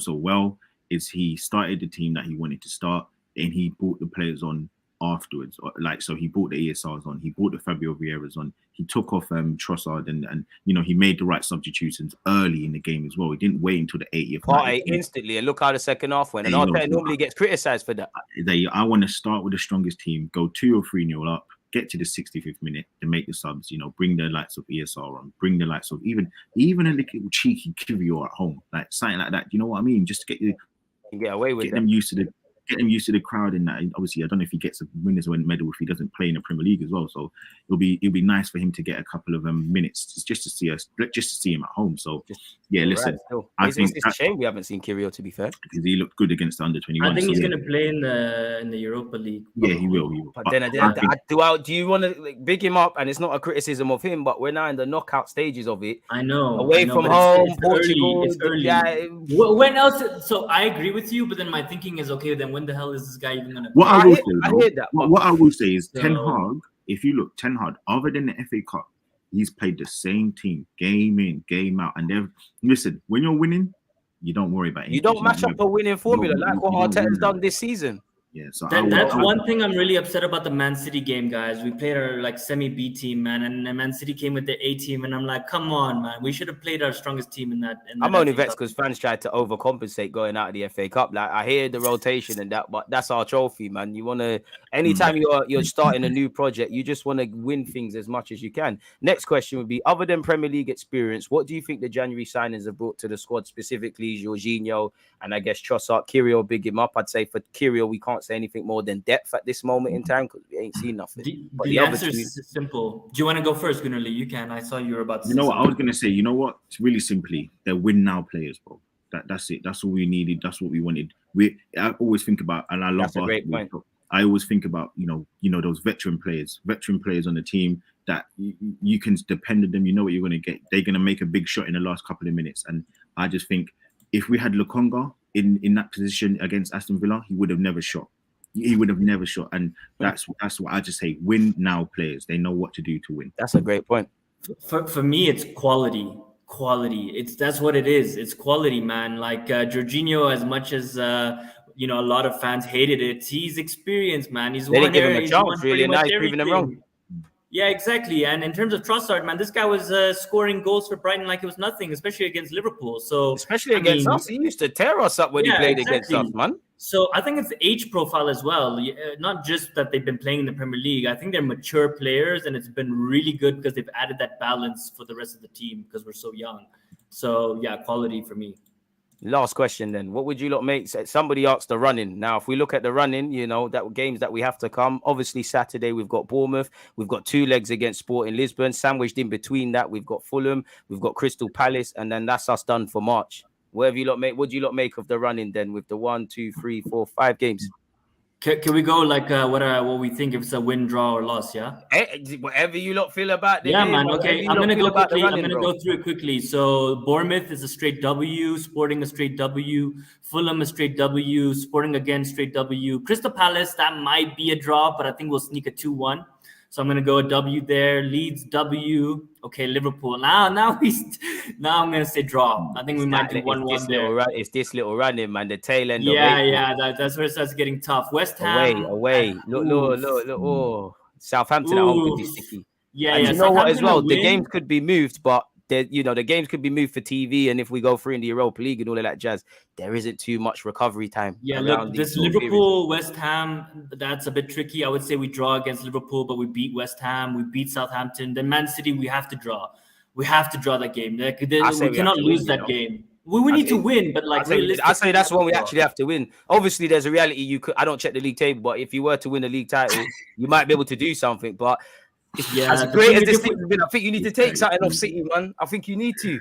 well is he started the team that he wanted to start, and he brought the players on afterwards. Like, so he brought the ESRs on, he brought the Fabio Vieiras on, he took off Trossard, and you know, he made the right substitutions early in the game as well. He didn't wait until the 80th. Partey instantly, and look how the second half went. And Arteta normally gets criticised for that. I want to start with the strongest team, go 2 or 3-0 up, get to the 65th minute to make the subs, you know, bring the likes of ESR on, bring the likes of even a little cheeky Kivio at home, like something like that. You know what I mean? Just to get you get away with them used to the crowd in that. And obviously, I don't know if he gets a winners' medal if he doesn't play in the Premier League as well. So it'll be nice for him to get a couple of minutes just to see him at home. So listen, I think it's a shame we haven't seen Kivio, to be fair, because he looked good against the under-21. I think he's going to play in the Europa League. Yeah, he will. But then do you want to big him up? And it's not a criticism of him, but we're now in the knockout stages of it. I know. Away from home, Portugal. It's early. Yeah. When else? So I agree with you, but then my thinking is, okay, then when the hell is this guy even going to? What I will say is Ten Hag. If you look, Ten Hag, other than the FA Cup, he's played the same team game in, game out, and listen, when you're winning, you don't worry about it. You don't match up a winning formula like what Arteta's done this season. Yeah, so that's one thing I'm really upset about the Man City game, guys. We played our like semi-B team, man, and the Man City came with the A team, and I'm like, come on, man, we should have played our strongest team in that. I'm only vexed because fans tried to overcompensate going out of the FA Cup. Like, I hear the rotation and that, but that's our trophy, man. You want to, anytime you're starting a new project, you just want to win things as much as you can. Next question would be, other than Premier League experience, what do you think the January signings have brought to the squad, specifically Jorginho and I guess Trossard? Kirill, big him up. I'd say for Kirill, we can't say anything more than depth at this moment in time because we ain't seen nothing. The answer is simple. Do you want to go first, Gooner? You can. I saw you were about to. You know what I was going to say? You know what? It's really simply, they're win now players, bro. That's it. That's all we needed. That's what we wanted. I always think about, and I love that's a great point. I always think about, you know those veteran players on the team that you can depend on them. You know what you're going to get. They're going to make a big shot in the last couple of minutes. And I just think if we had Lukonga in that position against Aston Villa, he would have never shot. And that's what I just say. Win now players. They know what to do to win. That's a great point. For me, it's quality. That's what it is. It's quality, man. Like Jorginho, as much as a lot of fans hated it, he's experienced, man. They didn't give him a chance, really, and now he's proving them wrong. Yeah, exactly. And in terms of Trossard, man, this guy was scoring goals for Brighton like it was nothing, especially against Liverpool. So especially against us, he used to tear us up when he played against us, man. So I think it's the age profile as well. Not just that they've been playing in the Premier League. I think they're mature players, and it's been really good because they've added that balance for the rest of the team because we're so young. So yeah, quality for me. Last question then. What would you lot make? Somebody asked the running. Now, if we look at the running, that games that we have to come. Obviously, Saturday, we've got Bournemouth. We've got 2 legs against Sporting Lisbon. Sandwiched in between that, we've got Fulham. We've got Crystal Palace. And then that's us done for March. What do you lot make of the running then with the 1, 2, 3, 4, 5 games? Can we go like what we think if it's a win, draw, or loss? Yeah. Whatever you lot feel about the Yeah, game, man. whatever Okay, you I'm lot gonna feel go about the quickly. I'm running, gonna bro. go through it quickly. So Bournemouth is a straight W, Sporting a straight W, Fulham a straight W, Sporting again straight W. Crystal Palace, that might be a draw, but I think we'll sneak a 2-1. So I'm gonna go a W there. Leeds W. Okay, Liverpool. Now I'm gonna say draw. I think we might do 1-1 there. It's this little running, man. The tail end of Yeah, April. yeah. That's where it starts getting tough. West Ham. Away. Look. Oh, Southampton at home could be Oof. sticky. Yeah, And yeah. you know what as Southampton well? to The win. games could be moved, but the games could be moved for TV. And if we go through in the Europa League and all of that jazz, there isn't too much recovery time. Yeah, around look, these this sort of Liverpool, West Ham, that's a bit tricky. I would say we draw against Liverpool, but we beat West Ham, we beat Southampton. Then Man City, we have to draw. We have to draw that game. Like, we cannot lose that game. We need to win, but like I say that's when we actually have to win. Obviously, there's a reality. I don't check the league table, but if you were to win a league title, you might be able to do something. But as great as this thing has been, I think you need to take something off City, man. I think you need to.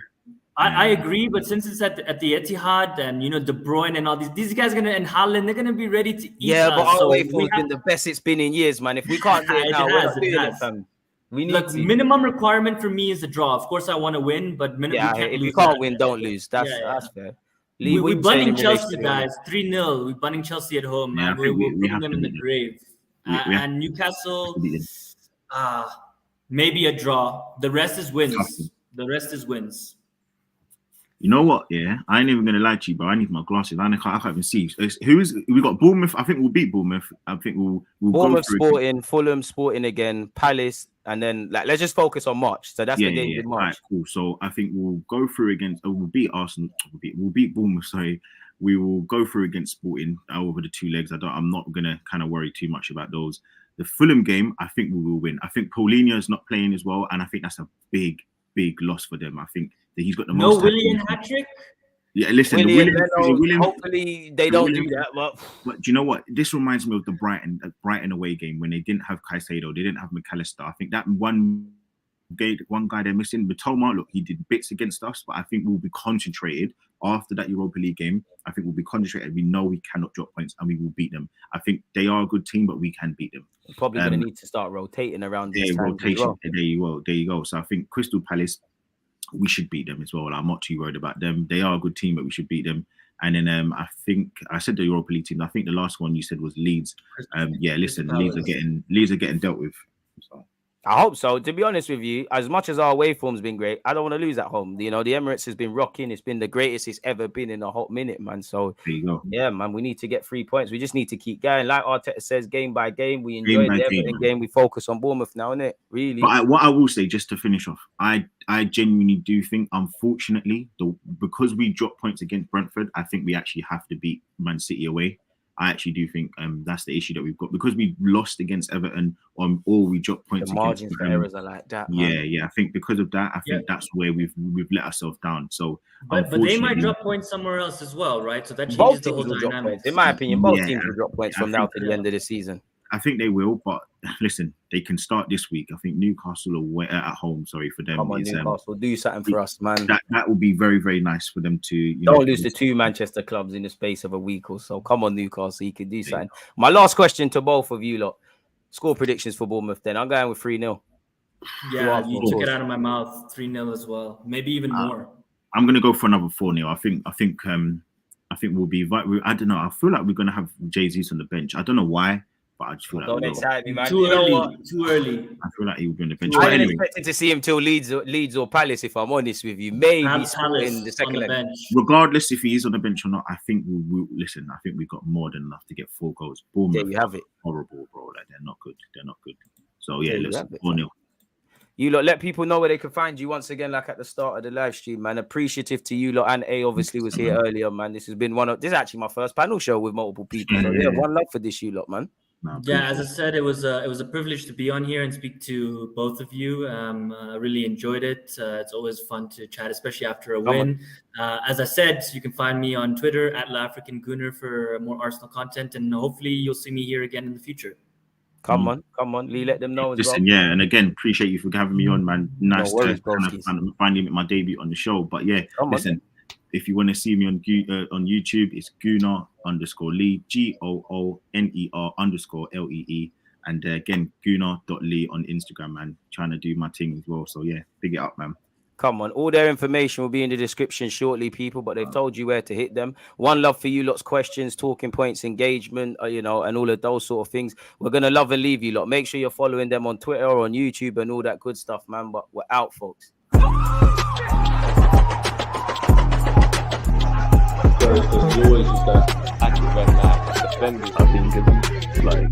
I agree, but since it's at the Etihad and De Bruyne and all these guys and Haaland, they're gonna be ready to eat. Yeah, but us. our way forward's been the best it's been in years, man. If we can't do it now, we're not doing it, fam. We need to. Minimum requirement for me is a draw. Of course, I want to win, but if you can't win, don't lose. That's fair. We're bunning Chelsea, guys. 3-0. We're bunning Chelsea at home, man. We're putting them in the grave. And Newcastle, maybe a draw. The rest is wins. You know what? Yeah, I ain't even gonna lie to you, bro. I need my glasses. I can't even see. We got Bournemouth. I think we'll beat Bournemouth. I think we'll Bournemouth, go Sporting, Fulham, Sporting again, Palace, and then let's just focus on March. So that's the game in March. Right, cool. So I think we'll go through against. We'll beat Arsenal. We'll beat Bournemouth. Sorry, we will go through against Sporting over the 2 legs. I'm not gonna kind of worry too much about those. The Fulham game, I think we will win. I think Paulinho is not playing as well, and I think that's a big loss for them. I think that he's got the most. No Willian hat-trick? Yeah, listen, Willian, hopefully they don't do that. But do you know what? This reminds me of the Brighton away game when they didn't have Caicedo, they didn't have McAllister. I think that one guy they're missing, Matoma, look, he did bits against us, but I think we'll be concentrated after that Europa League game. I think we'll be concentrated. We know we cannot drop points and we will beat them. I think they are a good team, but we can beat them. We're probably going to need to start rotating around this time. Rotation. There you go. So I think Crystal Palace, we should beat them as well. I'm not too worried about them. They are a good team, but we should beat them. And then I think I said the Europa League team. I think the last one you said was Leeds. Listen, Leeds are getting dealt with. So. I hope so. To be honest with you, as much as our away form's been great, I don't want to lose at home. The Emirates has been rocking. It's been the greatest it's ever been in a hot minute, man. So there you go. Yeah, man, we need to get 3 points. We just need to keep going. Like Arteta says, game by game. We enjoy the Everton game. We focus on Bournemouth now, innit? Really. But what I will say, just to finish off, I genuinely do think, unfortunately, because we dropped points against Brentford, I think we actually have to beat Man City away. I actually do think that's the issue that we've got because we lost against Everton or we dropped points. The margins for errors are like that. Man. Yeah. I think because of that, I think that's where we've let ourselves down. So, but they might drop points somewhere else as well, right? So that changes the whole dynamic. In my opinion, both teams will drop points from now to the end of the season. I think they will, but listen, they can start this week. I think Newcastle are at home. Sorry for them. Come on, Newcastle, do something for us, man. That will be very, very nice for them to. Don't lose to 2 Manchester clubs in the space of a week or so. Come on, Newcastle, you can do something. My last question to both of you lot: score predictions for Bournemouth. Then I'm going with 3-0. Yeah, you took it out of my mouth. 3-0 as well, maybe even more. I'm gonna go for another 4-0. I think we'll be. I don't know. I feel like we're gonna have Jesus on the bench. I don't know why. But I just feel like don't excite me, man. Too early. I feel like he will be on the bench. I ain't expecting to see him till Leeds or Palace. If I'm honest with you, maybe in the second leg. Regardless if he is on the bench or not, I think we'll listen. I think we've got more than enough to get 4 goals. Bournemouth, there you have it. Horrible, bro. Like they're not good. So yeah, let's 4-0. You lot, let people know where they can find you once again, like at the start of the live stream, man. Appreciative to you lot, and A obviously was here earlier, man. This has been this is actually my first panel show with multiple people. So yeah, one love for this, you lot, man. Yeah, as I said, it was a privilege to be on here and speak to both of you. I really enjoyed it. It's always fun to chat, especially after a win. As I said, you can find me on Twitter at @LaAfricanGooner for more Arsenal content, and hopefully you'll see me here again in the future. Come on, Lee. Let them know as well. Yeah, and again, appreciate you for having me on, man. Nice to finally make my debut on the show. But yeah, listen. If you want to see me on YouTube, it's Gooner_Lee, GOONER_LEE. And again, Gooner.Lee on Instagram, man. Trying to do my thing as well. So yeah, big it up, man. Come on, all their information will be in the description shortly, people, but they've told you where to hit them. One love for you, lots of questions, talking points, engagement, you know, and all of those sort of things. We're going to love and leave you lot. Make sure you're following them on Twitter or on YouTube and all that good stuff, man. But we're out, folks. So there's always just that active and that defenders, I think, it's like